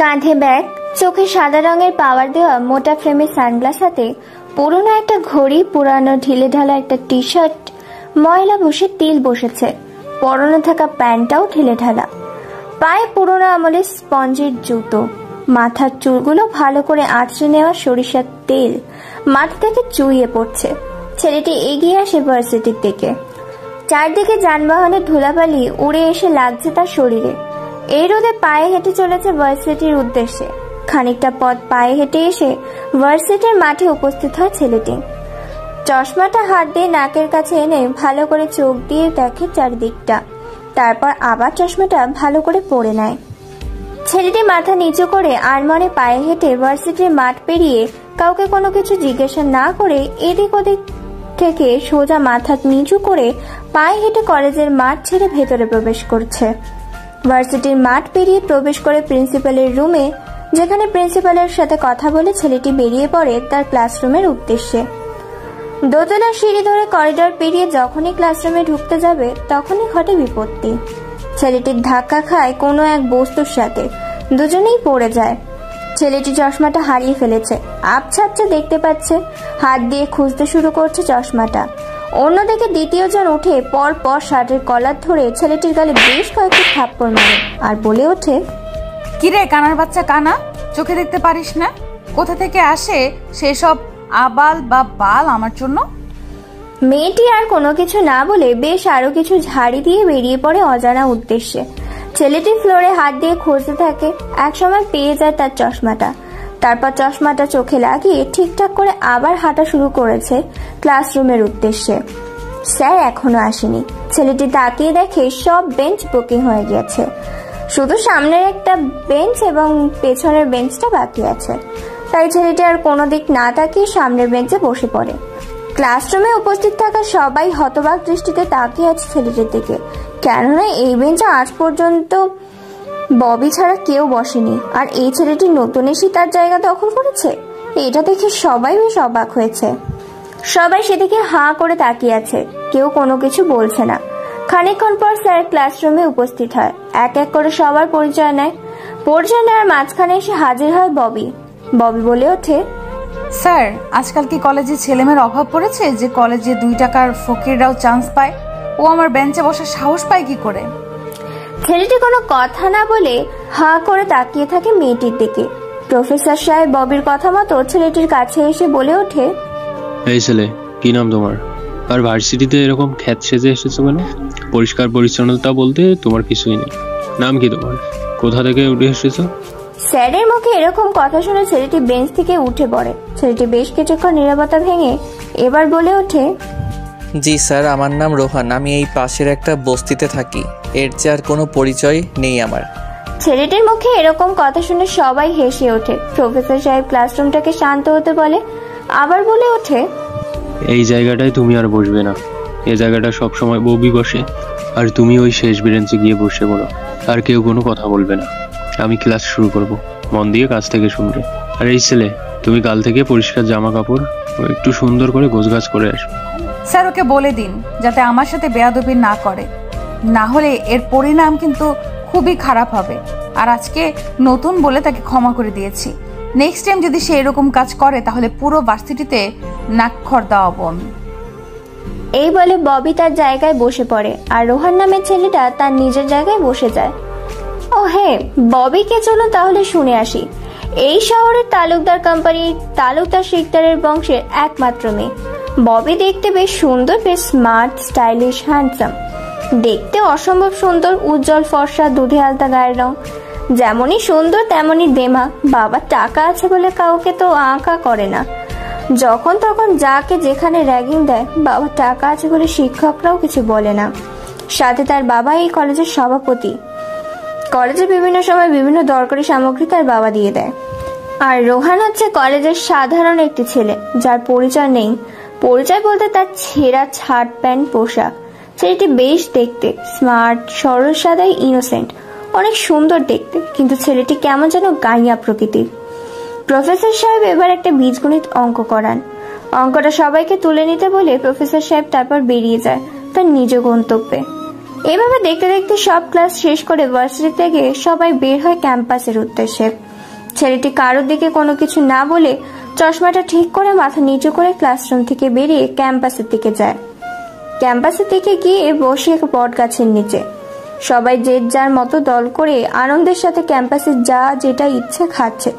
কাঁধে ব্যাগ, চোখে সাদা রঙের পাওয়ার দেওয়া মোটা ফ্রেমের সানগ্লাস হাতে, পুরনো একটা ঘড়ি, পুরানো ঢিলে ঢালা একটা টি শার্ট, ময়লা বসে তিল বসেছে, পরনে থাকা প্যান্টটাও ঢিলে ঢালা, পায়ে পুরনো আমলের স্পঞ্জের জুতো, মাথার চুলগুলো ভালো করে আঁচড়ে নেওয়া সরিষার তেল মাথা থেকে চুইয়ে পড়ছে। ছেলেটি এগিয়ে আসে ভার্সিটির দিকে। চারদিকে যানবাহনের ধুলাবালি উড়ে এসে লাগছে তার শরীরে। এই রোদে পায়ে হেঁটে চলেছে ভার্সিটির উদ্দেশ্যে। খানিকটা পথ পায়ে হেঁটে এসে ভার্সিটির মাঠে উপস্থিত হয় ছেলেটি। চশমাটা হাত দিয়ে নাকের কাছে এনে ভালো করে চোখ দিয়ে দেখে চারিদিকটা, তারপর আবার চশমাটা ভালো করে পরে নেয়। ছেলেটি মাথা নিচু করে আরমনে পায়ে হেঁটে ভার্সিটির মাঠ পেরিয়ে কাউকে কোনো কিছু জিজ্ঞাসা না করে এদিক ওদিক থেকে সোজা মাথা নিচু করে পায়ে হেঁটে কলেজের মাঠ ছেড়ে ভেতরে প্রবেশ করছে। ভার্সিটির মাঠ পেরিয়ে প্রবেশ করে প্রিন্সিপালের রুমে, যেখানে প্রিন্সিপালের সাথে কথা বলে ছেলেটি বেরিয়ে পড়ে তার ক্লাসরুমের উদ্দেশ্যে। দোতলার সিঁড়ি ধরে করিডর পেরিয়ে যখনই ক্লাসরুমে ঢুকতে যাবে তখনই ঘটে বিপত্তি। ছেলেটির ধাক্কা খায় কোনো এক বস্তুর সাথে, দুজনেই পড়ে যায়। ছেলেটি চশমাটা হারিয়ে ফেলেছে, আবছা আবছা দেখতে পাচ্ছে, হাত দিয়ে খুঁজতে শুরু করছে চশমাটা। অন্যদিকে দ্বিতীয় জন উঠে পর পর শার্টের কলার ধরে ছেলেটির গালে বেশ কয়েকটি থাপ্পড় মারে আর বলে ওঠে, কিরে কানার বাচ্চা কানা, চোখে দেখতে পারিস না? কোথা থেকে আসে সেসব আবাল বা বাল আমার জন্য? মেয়েটি আর কোনো কিছু না বলে বেশ আরো কিছু ঝাড়ি দিয়ে বেরিয়ে পড়ে অজানা উদ্দেশ্যে। ছেলেটি ফ্লোরে হাত দিয়ে খুঁজতে থাকে, একসময় পেয়ে যায় তার চশমাটা। তারপর চশমাটা চোখে লাগিয়ে ঠিকঠাক করে আবার হাঁটা শুরু করেছে ক্লাসরুমের উদ্দেশ্যে। স্যার এখনো আসেনি। ছেলেটি তাকিয়ে দেখে সব বেঞ্চ বুকিং হয়ে গিয়েছে, শুধু সামনের একটা বেঞ্চ এবং পেছনের বেঞ্চটা বাকি আছে। তাই ছেলেটি আর কোনো দিক না তাকিয়ে সামনের বেঞ্চে বসে পড়ে। ক্লাসরুমে উপস্থিত থাকা সবাই হতবাক দৃষ্টিতে তাকিয়ে আছে ছেলেটির দিকে, কেননা এই বেঞ্চে আজ পর্যন্ত ববি ছাড়া কেউ বসেনি, আর এই ছেলেটি নতুন এসে তার জায়গা দখল করেছে। এটা দেখে সবাই বেশ অবাক হয়েছে। সবাই সেদিকে হাঁ করে তাকিয়ে আছে, কেউ কোনো কিছু বলছে না। খানিকক্ষণ পর স্যার ক্লাসরুমে উপস্থিত হয়, এক এক করে সবার পরিচয় নেয়। পরিচয় নেওয়ার মাঝখানে এসে হাজির হয় ববি। ববি বলে ওঠে, স্যার আজকাল কি কলেজে ছেলেমেয়ের অভাব পড়েছে যে কলেজে 2 টাকার ফকিররাও চান্স পায়? ও আমার বেঞ্চে বসার সাহস পায় কি করে? ছেলেটি কোনো কথা না বলে হাঁ করে তাকিয়ে থাকে মেয়েটির দিকে। প্রফেসর সাহেব ববির কথা মতো ছেলেটির কাছে এসে বলে ওঠে, এই ছেলে, কি নাম তোমার? আর ভার্সিটিতে এরকম খ্যাত সেজে এসেছো কেন? পরিষ্কার পরিচ্ছন্নতা বলতে তোমার কিছুই নেই। নাম কি তোমার? কোথা থেকে উঠে এসেছো? স্যারের মুখে এরকম কথা শুনে ছেলেটি বেঞ্চ থেকে উঠে পড়ে। ছেলেটি বেশ কিছুক্ষণ নীরবতা ভেঙে এবার বলে ওঠে, জি স্যার, আমার নাম রোহান, আমি এই পাশের একটা বস্তিতে থাকি। এর চেয়ে আর কোনো পরিচয় নেই আমার। ছেলেটির মুখে এরকম কথা শুনে সবাই হেসে ওঠে। প্রফেসর সাহেব ক্লাসরুমটাকে শান্ত হতে বলে, আবার বলে ওঠে, এই জায়গাটায় তুমি আর বসবে না। এই জায়গাটা সবসময় ববি বসে, আর তুমি ওই শেষ বেঞ্চে গিয়ে বসে পড়ো। আর কেউ কোনো কথা বলবে না। আমি ক্লাস শুরু করব, মন দিয়ে কাছ থেকে শুনবে। আর এই ছেলে, তুমি কাল থেকে পরিষ্কার জামা কাপড় একটু সুন্দর করে গোছগাছ করে আসবে। স্যার ওকে বলে দিন যাতে আমার সাথে বেয়াদবি না করে, না হলে এর পরিণাম কিন্তু খুবই খারাপ হবে। আর আজকে নতুন বলে তাকে ক্ষমা করে দিয়েছি। নেক্সট টাইম যদি সে এরকম কাজ করে তাহলে পুরো ভার্সিটিতে নাকখড় দেওয়া বন্ধ। এই বলে ববি তার জায়গায় বসে পড়ে, আর রোহান নামের ছেলেটা তার নিজের জায়গায় বসে যায়। ও হ্যাঁ, ববিকে চলুন তাহলে শুনে আসি। এই শহরের তালুকদার কোম্পানির তালুকদার শিকদারের বংশের একমাত্র মেয়ে। ববি দেখতে বেশ সুন্দর, বেশ স্মার্ট, স্টাইলিশ, হ্যান্ডসাম। দেখতে অসম্ভব সুন্দর, উজ্জ্বল ফর্সা, দুধে আলতা গায়ের রং। যেমনই সুন্দর তেমনই দেমাগ। বাবার টাকা আছে বলে কাউকে তো আঁকা করে না। যখন তখন যাকে যেখানে র্যাগিং দেয়। বাবার টাকা আছে বলে শিক্ষকরাও কিছু বলে না। সাথে তার বাবা এই কলেজের সভাপতি। কলেজের বিভিন্ন সময় বিভিন্ন দরকারি সামগ্রী তার বাবা দিয়ে দেয়। আর রোহান হচ্ছে কলেজের সাধারণ একটি ছেলে, যার পরিচয় নেই। পরিচয় বলতে তার ছেঁড়া শার্ট প্যান্ট পোশাক। ছেলেটি বেশ দেখতে, স্মার্ট, সরল সাদাই, ইনোসেন্ট, অনেক সুন্দর দেখতে, কিন্তু ছেলেটি কেমন যেন গাইয়া প্রকৃতির। প্রফেসর সাহেব এবার একটা বীজগণিত অঙ্ক করান। অঙ্কটা সবাইকে তুলে নিতে বলে প্রফেসর সাহেব তারপর বেরিয়ে যায় তার নিজ গন্তব্যে। এভাবে দেখতে দেখতে সব ক্লাস শেষ করে ভার্সিটি থেকে সবাই বের হয় ক্যাম্পাসের উদ্দেশ্যে। ছেলেটি কারোর দিকে কোনো কিছু না বলে চশমাটা ঠিক করে মাথা নিচু করে ক্লাসরুম থেকে বেরিয়ে ক্যাম্পাসের দিকে যায়। ক্যাম্পাসের দিকে গিয়ে বসে বট গাছের নিচে সবাই যে যার মতো দল করে আনন্দের সাথে ক্যাম্পাসে যা যেটা ইচ্ছে খাচ্ছে।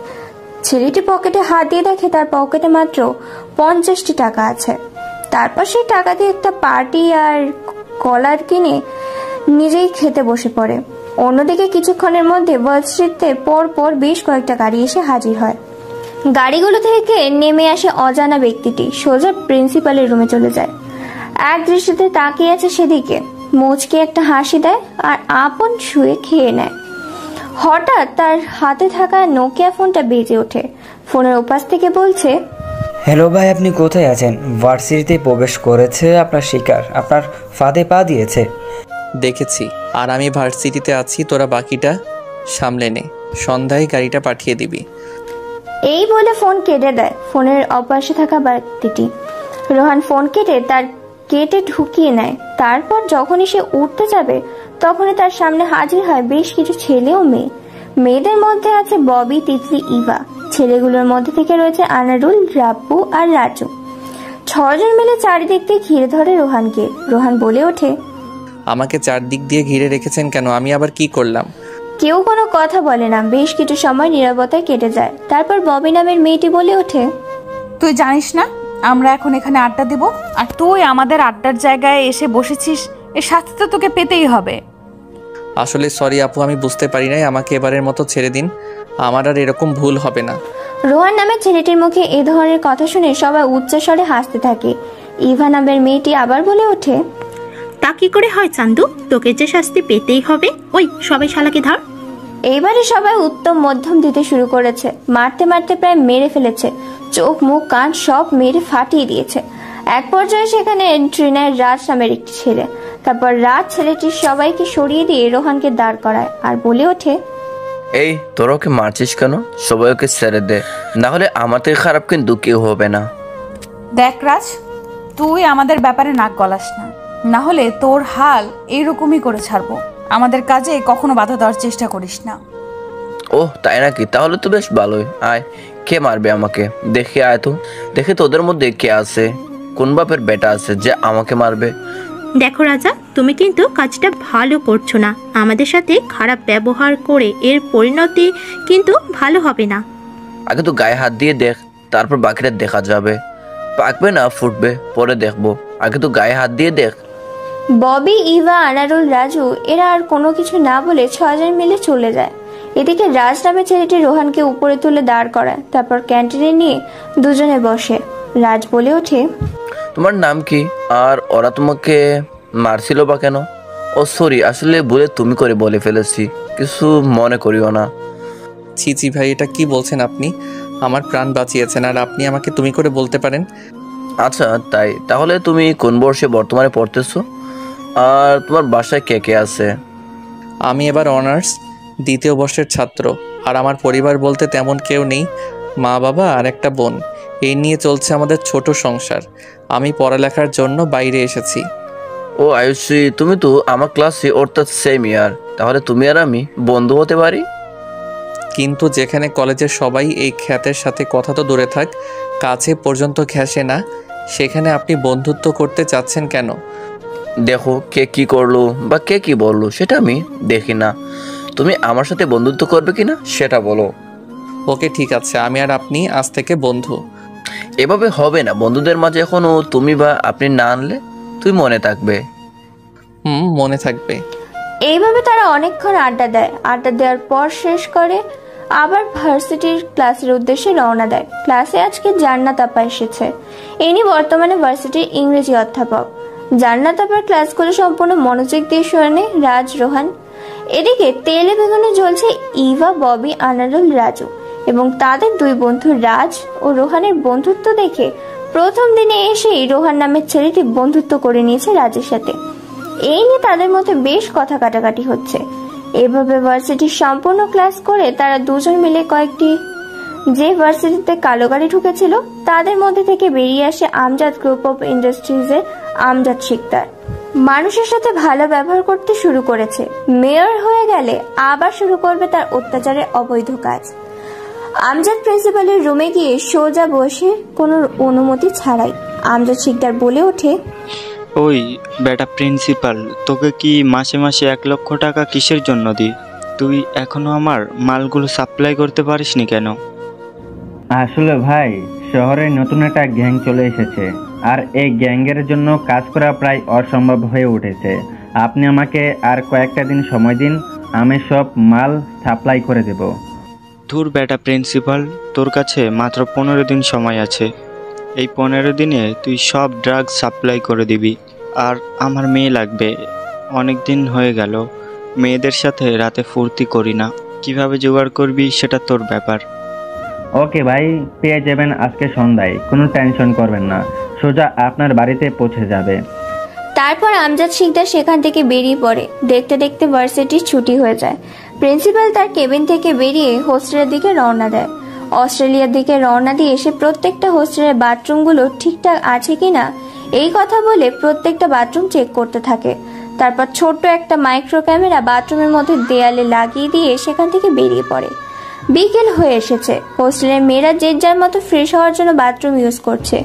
ছেলেটি পকেটে হাত দিয়ে দেখে তার পকেটে মাত্র 50টি টাকা আছে। তারপর সেই টাকা দিয়ে একটা পার্টি আর কলার কিনে নিজেই খেতে বসে পড়ে। অন্যদিকে কিছুক্ষণের মধ্যে ভার্সিটিতে পর পর বেশ কয়েকটা গাড়ি এসে হাজির হয়। গাড়িগুলো থেকে নেমে আসে অজানা ব্যক্তিটি সোজা প্রিন্সিপালের রুমে চলে যায়। এক দৃষ্টিতে তাকিয়ে আছে সেদিকে, মুচকে একটা হাসি দেয় আর আপন শুয়ে খেয়ে নেয়। হঠাৎ তার হাতে থাকা নোকিয়া ফোনটা বেজে ওঠে। ফোনের ওপাশ থেকে বলছে, হ্যালো ভাই, আপনি কোথায় আছেন? ভার্সিটিতে প্রবেশ করেছে আপনার শিকার, আপনার ফাঁদে পা দিয়েছে। দেখেছি, আর আমি ভার্সিটিতে আছি, তোরা বাকিটা সামলে নে, সন্ধ্যায় গাড়িটা পাঠিয়ে দিবি। এই বলে ফোন কেটে দেয় ফোনের অপাশে থাকা ব্যক্তিটি। রোহান ফোন কেটে ঢুকিয়ে নেয়। তারপর যখনই সে উঠতে যাবে তখনই তার সামনে হাজির হয় বেশ কিছু ছেলে ও মেয়ে। মেয়েদের মধ্যে আছে ববি, তিতলি, ইভা। ছেলেগুলোর মধ্যে থেকে রয়েছে আনারুল, রাব্বু আর রাজু। 6 জন মিলে চারিদিক দিয়ে ঘিরে ধরে রোহানকে। রোহান বলে ওঠে, আমাকে চারদিক দিয়ে ঘিরে রেখেছেন কেন? আমি আবার কি করলাম? কেউ কোনো কথা বলে না। বেশ কিছু সময় নীরবতায় কেটে যায়। তারপর ববি নামের মেয়েটি বলে ওঠে, তুই জানিস না আমরা এখন এখানে আড্ডা দেব, আর তুই আমাদের আড্ডার জায়গায় এসে বসেছিস, এর শাস্তি তো তোকে পেতেই হবে। আসলে সরি আপু, আমি বুঝতে পারি নাই, আমাকে এবারের মতো ছেড়ে দিন, আমার আর এরকম ভুল হবে না। রোহান নামের ছেলেটির মুখে এ ধরনের কথা শুনে সবাই উচ্চস্বরে হাসতে থাকে। ইভা নামের মেয়েটি আবার বলে ওঠে, তা কি করে হয় চান্দু, তোকে যে শাস্তি পেতেই হবে। ওই সবাই শালাকে ধর। এইবারে সবাই উত্তম মধ্যম দিতে শুরু করেছে। মারতে মারতে প্রায় মেরে ফেলেছে। চোখ, মুখ, কান সব মেরে ফাটিয়ে দিয়েছে। এক পর্যায়ে সেখানে ট্রিনায় রাজ নামের একটি ছেলে। তারপর রাজ ছেলেটির সবাইকে সরিয়ে দিয়ে রোহানকে দাঁড় করায় আর বলে ওঠে, এই তোরা ওকে মারছিস কেন? সবাই ওকে ছেড়ে দে, না হলে আমার থেকে খারাপ কিন্তু কেউ হবে না। দেখ রাজ, তুই আমাদের ব্যাপারে নাক গলাস না, না হলে তোর হাল এইরকমই করে ছাড়বো। আমাদের কাজে কখনো বাধা দেওয়ার চেষ্টা করিস না। ওহ তাই নাকি? তাহলে তো বেশ ভালোই। আয়, কে মারবে আমাকে? দেখে আয় তো, দেখে তোদের মধ্যে কে আছে, কোন বাপের বেটা আছে যে আমাকে মারবে। দেখো রাজা, তুমি কিন্তু কাজটা ভালো করছো না। আমাদের সাথে খারাপ ব্যবহার করে এর পরিণতি কিন্তু ভালো হবে না। আগে তো গায়ে হাত দিয়ে দেখ, তারপর বাকিটা দেখা যাবে। পাকবে না ফুটবে পরে দেখবো, আগে তো গায়ে হাত দিয়ে দেখ। ববি, ইভা, আনারুল, রাজু এরা আর কোনো কিছু না বলে 6 জন মিলে চলে যায়। এদিকে রাজ নামের ছেলেটি রোহানকে উপরে তুলে দাঁড় করায়। তারপর ক্যান্টিনে নিয়ে দুজনে বসে। রাজ বলে ওঠে, তোমার নাম কি? আর ওরা তোমাকে মারছিল বা কেন? ও সরি, আসলে বলে তুমি করে বলে ফেলেছি, কিছু মনে করিও না। ছি ভাই, এটা কি বলছেন আপনি? আমার প্রাণ বাঁচিয়েছেন আর আপনি আমাকে তুমি করে বলতে পারেন? আচ্ছা তাই, তাহলে তুমি কোন বর্ষে বর্তমানে পড়তেছো? আর তোমার বাসায় কে কে আছে? আমি এবার অনার্স 2য় বর্ষের ছাত্র। আর আমার পরিবার বলতে তেমন কেউ নেই, মা বাবা আর একটা বোন। এই নিয়ে চলছে আমাদের ছোট সংসার। আমি পড়ালেখার জন্য বাইরে এসেছি। ও আয়ুষী, তুমি তো আমার ক্লাসে, অর্থাৎ সেম ইয়ার। তাহলে তুমি আর আমি বন্ধু হতে পারি। কিন্তু যেখানে কলেজের সবাই এই খ্যাতের সাথে কথা তো দূরে থাক, কাছে পর্যন্ত ঘেঁষে না, সেখানে আপনি বন্ধুত্ব করতে চাচ্ছেন কেন? দেখো, কে কি করলো বা কে কি বললো সেটা আমি দেখি না। তুমি আমার সাথে বন্ধুত্ব করবে কিনা সেটা বলো। ওকে ঠিক আছে, আমি আর আপনি আজ থেকে বন্ধু। এভাবে হবে না, বন্ধুদের মাঝে এখনো তুমি বা আপনি না আনলে তুই মনে থাকবে। মনে থাকবে। এইভাবে তারা অনেকক্ষণ আড্ডা দেয়। আড্ডা দেওয়ার পর শেষ করে আবার ভার্সিটির ক্লাসের উদ্দেশ্যে রওনা দেয়। ক্লাসে আজকে জান্নাত আপা এসেছে। ইনি বর্তমানে ভার্সিটির ইংরেজি অধ্যাপক। জান্নাত আপার ক্লাসগুলো সম্পূর্ণ মনোযোগ দিয়ে শোনে রাজ, রোহান। এদিকে তেলে বেগুনে জ্বলছে ইভা, ববি, আনারুল, রাজু এবং তাদের 2 বন্ধু রাজ ও রোহানের বন্ধুত্ব দেখে প্রথম দিনে এসেই রোহান নামের ছেলেটি বন্ধুত্ব করে নিয়েছে রাজের সাথে। এই নিয়ে তাদের মধ্যে বেশ কথা কাটাকাটি হচ্ছে। এভাবে ভার্সিটির সম্পূর্ণ ক্লাস করে তারা 2 জন মিলে যে ভার্সিটিতে কালো গাড়ি ঢুকেছিল তাদের মধ্যে থেকে বেরিয়ে আসে আমজাদ গ্রুপ অফ ইন্ডাস্ট্রিজের আমজাদ শিকদার। মানুষের সাথে ভালো ব্যবহার করতে শুরু করেছে। মেয়র হয়ে গেলে আবার শুরু করবে তার অত্যাচারের অবৈধ কাজ। আমজাদ প্রিন্সিপালের রুমে গিয়ে সোজা বসে কোনো অনুমতি ছাড়াই আমজাদ শিকদার বলে ওঠে, ওই বেটা প্রিন্সিপাল, তোকে কি মাসে মাসে 1 লক্ষ টাকা কিসের জন্য দিই? তুই এখনো আমার মালগুলো সাপ্লাই করতে পারিসনি কেন? আসলে ভাই, শহরে নতুন একটা গ্যাং চলে এসেছে, আর এই গ্যাংয়ের জন্য কাজ করা প্রায় অসম্ভব হয়ে উঠেছে। আপনি আমাকে আর কয়েকটা দিন সময় দিন, আমি সব মাল সাপ্লাই করে দেব। ধুর বেটা প্রিন্সিপাল, তোর কাছে মাত্র 15 দিন সময় আছে। এই 15 দিনে তুই সব ড্রাগস সাপ্লাই করে দিবি। আর আমার মেয়ে লাগবে, অনেক দিন হয়ে গেল মেয়েদের সাথে রাতে ফুর্তি করি না। কিভাবে জোগাড় করবি সেটা তোর ব্যাপার। ওকে ভাই, পেয়ে যাবেন আজকে সন্ধ্যায়, কোনো টেনশন করবেন না, সোজা আপনার বাড়িতে পৌঁছে যাবে। তারপর আমজাদ শিকদার সেখান থেকে বেরিয়ে পড়ে। দেখতে দেখতে ভার্সিটির ছুটি হয়ে যায়। প্রিন্সিপাল তার কেবিন থেকে বেরিয়ে হোস্টেলের দিকে রওনা দেয়। অস্ট্রেলিয়ার দিকে রওনা দিয়ে এসে প্রত্যেকটা হোস্টেলের বাথরুমগুলো ঠিকঠাক আছে কিনা এই কথা বলে প্রত্যেকটা বাথরুম চেক করতে থাকে। তারপর ছোট্ট একটা মাইক্রো ক্যামেরা বাথরুমের মধ্যে দেয়ালে লাগিয়ে দিয়ে সেখান থেকে বেরিয়ে পড়ে। বিকেল হয়ে এসেছে। হোস্টেলের মেয়েরা যে যার মতো ফ্রেশ হওয়ার জন্য বাথরুম ইউজ করছে।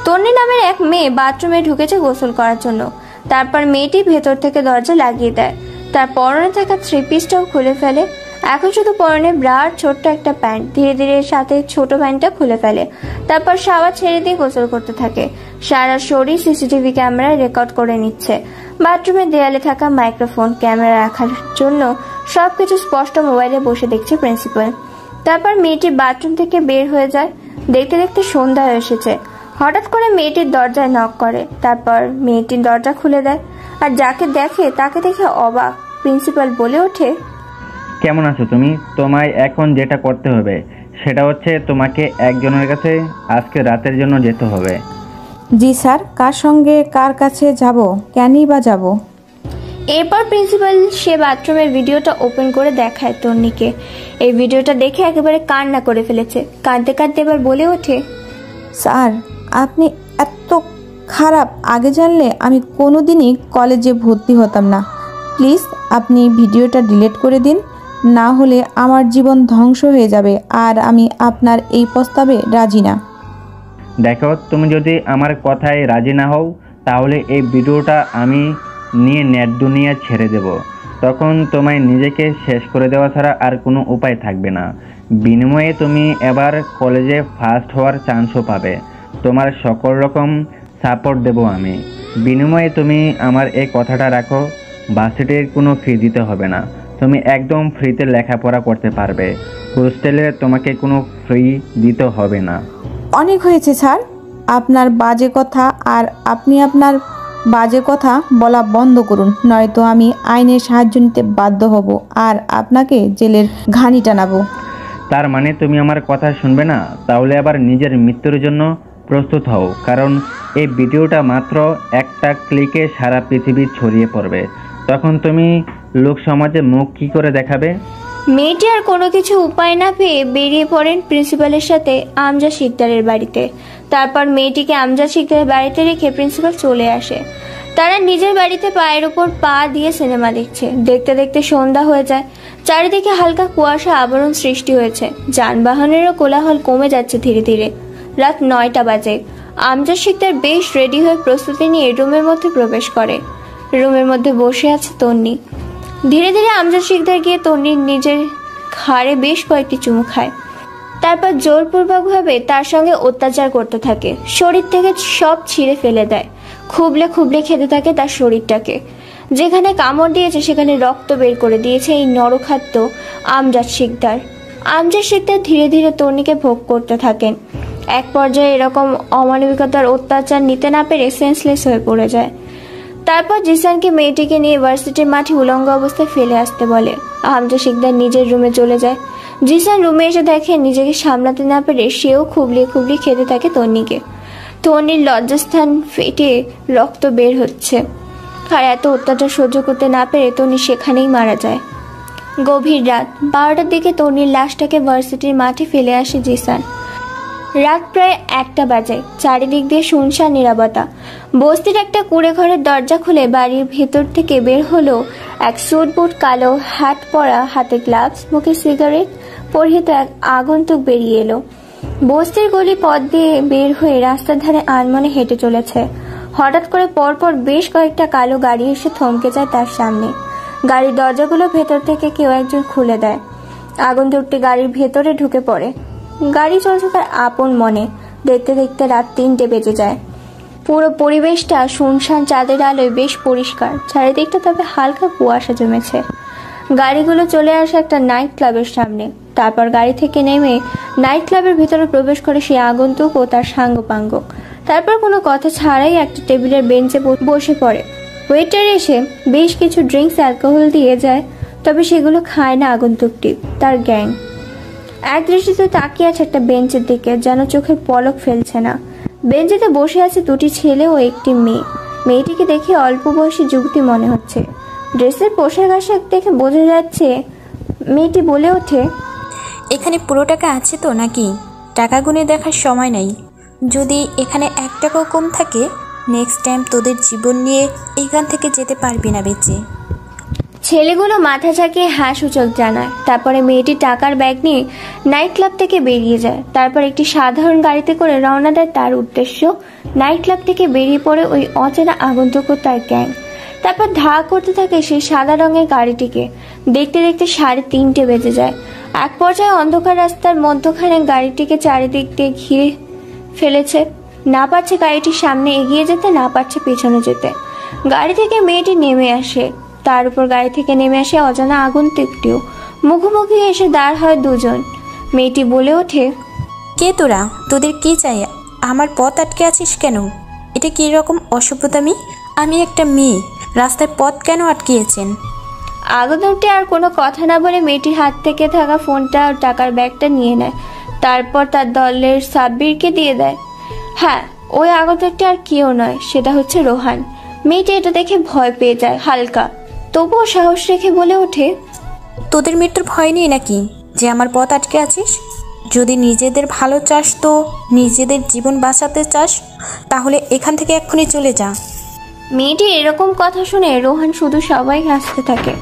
তন্নি নামের এক মেয়ে বাথরুমে ঢুকেছে গোসল করার জন্য। তারপর মেয়েটি ভেতর থেকে দরজা লাগিয়ে দেয়। তার পরনে থাকা 3 পিসটাও খুলে ফেলে। এখন শুধু পরনে ব্রা আর ছোট্ট একটা প্যান্ট। ধীরে ধীরে সাথে ছোট প্যান্টটা খুলে ফেলে। তারপর শাওয়ার ছেড়ে দিয়ে গোসল করতে থাকে। সারা শরীর সিসিটিভি ক্যামেরায় রেকর্ড করে নিচ্ছে। বাথরুমের দেয়ালে থাকা মাইক্রোফোন, ক্যামেরা রাখার জন্য সবকিছু স্পষ্ট মোবাইলে বসে দেখছে প্রিন্সিপাল। তারপর মেয়েটি বাথরুম থেকে বের হয়ে যায়। দেখতে দেখতে সন্ধ্যা হয়ে এসেছে। হঠাৎ করে মেয়েটির দরজায় নক করে। তারপর মেয়েটির দরজা খুলে দেয়। আর যাকে দেখে তাকে দেখে অবাক। প্রিন্সিপাল বলে ওঠে, কেমন আছো তুমি? তোমায় এখন যেটা করতে হবে সেটা হচ্ছে তোমাকে একজনের কাছে আজকে রাতের জন্য যেতে হবে। জি স্যার, কার সঙ্গে কার কাছে যাব, কেনই বা যাব? এরপর প্রিন্সিপাল সে বাথরুমের ভিডিওটা ওপেন করে দেখায় তন্নিকে। এই ভিডিওটা দেখে একেবারে কান্না করে ফেলেছে। কাঁদতে কাঁদতে এবার বলে ওঠে, স্যার, আপনি এত খারাপ, আগে জানলে আমি কোনোদিনই কলেজে ভর্তি হতাম না। প্লিজ আপনি ভিডিওটা ডিলিট করে দিন, না হলে আমার জীবন ধ্বংস হয়ে যাবে। আর আমি আপনার এই প্রস্তাবে রাজি না। দেখো, তুমি যদি আমার কথায় রাজি না হও তাহলে এই ভিডিওটা আমি নিয়ে নেট দুনিয়া ছেড়ে দেব। তখন তোমায় নিজেকে শেষ করে দেওয়া ছাড়া আর কোনো উপায় থাকবে না। বিনিময়ে তুমি এবার কলেজে ফার্স্ট হওয়ার চান্সও পাবে। তোমার সকল রকম সাপোর্ট দেব আমি। বিনিময়ে তুমি আমার এই কথাটা রাখো, ভার্সিটির কোনো ফি দিতে হবে না। তুমি একদম ফ্রিতে লেখাপড়া করতে পারবে। হোস্টেলে তোমাকে কোনো ফি দিতে হবে না। অনেক হয়েছে স্যার আপনার বাজে কথা। আর আপনি আপনার বাজে কথা বলা বন্ধ করুন, নয়তো আমি আইনের সাহায্য নিতে বাধ্য হব আর আপনাকে জেলের ঘানি টানাবো। তার মানে তুমি আমার কথা শুনবে না? তাহলে আবার নিজের মৃত্যুর জন্য প্রস্তুত হও, কারণ এই ভিডিওটা মাত্র একটা ক্লিকে সারা পৃথিবী ছড়িয়ে পড়বে। তখন তুমি লোক সমাজে মুখ কি করে দেখাবে? মেয়েটি আর কোনো কিছু উপায় না পেয়ে বেরিয়ে পড়েন প্রিন্সিপালের সাথে আমজাদ শিকদারের বাড়িতে। তারপর মেয়েটিকে আমজাদ শিকদারের বাড়িতে রেখে প্রিন্সিপাল চলে আসে। তারা নিজের বাড়িতে পায়ের উপর পা দিয়ে সিনেমা দেখছে। দেখতে দেখতে সন্ধ্যা হয়ে যায়। চারিদিকে হালকা কুয়াশা আবরণ সৃষ্টি হয়েছে। যানবাহনেরও কোলাহল কমে যাচ্ছে ধীরে ধীরে। রাত 9টা বাজে। আমজাদ শিকদার বেশ রেডি হয়ে প্রস্তুতি নিয়ে রুমের মধ্যে প্রবেশ করে। রুমের মধ্যে বসে আছে তন্নি। ধীরে ধীরে আমজাদ শিকদার গিয়ে তন্নির নিজের ঘাড়ে বেশ কয়েকটি চুমু খায়। তারপর জোরপূর্বকভাবে তার সঙ্গে অত্যাচার করতে থাকে। শরীর থেকে সব ছিঁড়ে ফেলে দেয়। খুবলে খুবলে খেতে থাকে তার শরীরটাকে। যেখানে কামড় দিয়েছে সেখানে রক্ত বের করে দিয়েছে এই নরখাদ্য আমজাদ শিকদার। আমজাদ শিকদার ধীরে ধীরে তন্নিকে ভোগ করতে থাকেন। এক পর্যায়ে এরকম অমানবিকতার অত্যাচার নিতে না পেরে সেন্সলেস হয়ে পড়ে যায়। তারপর জিসানকে মেয়েটিকে নিয়ে ভার্সিটির মাঠে উলঙ্গ অবস্থায় ফেলে আসতে বলে। আমজাদ শিকদার নিজের রুমে চলে যায়। জিসান রুমে এসে দেখে নিজেকে সামলাতে না পেরে সেও খুবলিয়ে খুবলিয়ে খেতে থাকে তন্নিকে। তন্নির লজ্জাস্থান ফেটে রক্ত বের হচ্ছে। আর এত অত্যাচার সহ্য করতে না পেরে তন্নি সেখানেই মারা যায়। গভীর রাত 12টার দিকে তন্নির লাশটাকে ভার্সিটির মাঠে ফেলে আসে জিসান। রাত প্রায় 1টা বাজে। চারিদিক দিয়ে শুনশান নীরবতা। বস্তির একটা কুড়ে ঘরের দরজা খুলে বাড়ির ভেতর থেকে বের হলো এক স্যুট বুট, কালো হ্যাট পরা, হাতে গ্লাভস, মুখে সিগারেট, পরিহিত এক আগন্তুক বেরিয়ে এলো। বস্তির গলি পথ দিয়ে বের হয়ে রাস্তার ধারে আনমনে হেঁটে চলেছে। হঠাৎ করে পরপর বেশ কয়েকটা কালো গাড়ি এসে থমকে যায় তার সামনে। গাড়ির দরজাগুলো ভেতর থেকে কেউ একজন খুলে দেয়। আগন্তুকটি গাড়ির ভেতরে ঢুকে পড়ে। গাড়ি চলছে তার আপন মনে। দেখতে দেখতে রাত 3টে বেজে যায়। পুরো পরিবেশটা শুনশান, চাঁদের আলোয় বেশ পরিষ্কার। চারিদিকটা তবে হালকা কুয়াশা জমেছে। গাড়িগুলো চলে আসে একটা নাইট ক্লাবের সামনে। তারপর গাড়ি থেকে নেমে নাইট ক্লাবের ভিতরে প্রবেশ করে সেই আগন্তুক ও তার সাঙ্গপাঙ্গ। তারপর কোনো কথা ছাড়াই একটা টেবিলের বেঞ্চে বসে পড়ে। ওয়েটার এসে বেশ কিছু ড্রিঙ্কস অ্যালকোহল দিয়ে যায়, তবে সেগুলো খায় না আগন্তুকটি। তার গ্যাং এক দৃষ্টিতে তাকিয়ে আছে একটা বেঞ্চের দিকে, যেন চোখের পলক ফেলছে না। বেঞ্চেতে বসে আছে 2টি ছেলে ও একটি মেয়ে। মেয়েটিকে দেখে অল্প বয়সী যুবতী মনে হচ্ছে। ড্রেসের পোশাক আশাক দেখে বোঝা যাচ্ছে। মেয়েটি বলে ওঠে, এখানে পুরো টাকা আছে তো নাকি? টাকা গুনে দেখার সময় নাই। যদি এখানে 1 টাকাও কম থাকে, নেক্সট টাইম তোদের জীবন নিয়ে এখান থেকে যেতে পারবি না বেঁচে। ছেলেগুলো মাথা ঝাঁকিয়ে হ্যাঁ সূচক জানায়। তারপরে মেয়েটি টাকার ব্যাগ নিয়ে নাইট ক্লাব থেকে বেরিয়ে যায়। তারপর একটি সাধারণ গাড়িতে করে রওনা দেয় তার উদ্দেশ্য। নাইট ক্লাব থেকে বেরিয়ে পড়ে ওই অচেনা আগন্তুক ও তার গ্যাং। তারপর ধাওয়া করতে থাকে সেই সাদা রঙের গাড়িটিকে। দেখতে দেখতে 3:30 বেজে যায়। এক পর্যায়ে অন্ধকার রাস্তার মধ্যখানে গাড়িটিকে চারিদিক দিয়ে ঘিরে ফেলেছে। না পারছে গাড়িটির সামনে এগিয়ে যেতে, না পারছে পেছনে যেতে। গাড়ি থেকে মেয়েটি নেমে আসে। তার উপর গাড়ি থেকে নেমে আসে অজানা আগন্তুকটিও। মুখোমুখি এসে দাঁড় হয় দুজন। মেয়েটি বলে ওঠে, কে তোরা? তোদের কি চাই? আমার পথ আটকে আছিস কেন? এটা কি রকম অসভ্যতামি? আমি একটা মেয়ে, রাস্তায় পথ কেন আটকিয়েছেন? আগন্তুকটি আর কোনো কথা না বলে মেয়েটির হাত থেকে থাকা ফোনটা আর টাকার ব্যাগটা নিয়ে নেয়। তারপর তার দলের সাব্বিরকে দিয়ে দেয়। হ্যাঁ, ওই আগন্তুকটি আর কেউ নয়, সেটা হচ্ছে রোহান। মেয়েটি এটা দেখে ভয় পেয়ে যায় হালকা, তবুও সাহস রেখে বলে ওঠে, তোদের মৃত্যুর ভয় নেই নাকি যে আমার পথ আটকে আছিস? যদি নিজেদের ভালো চাস, তো নিজেদের জীবন বাঁচাতে চাস, তাহলে এখান থেকে এক্ষুনি চলে যা। মেয়েটি এরকম কথা শুনে রোহান শুধু সবাই হাসতে থাকে।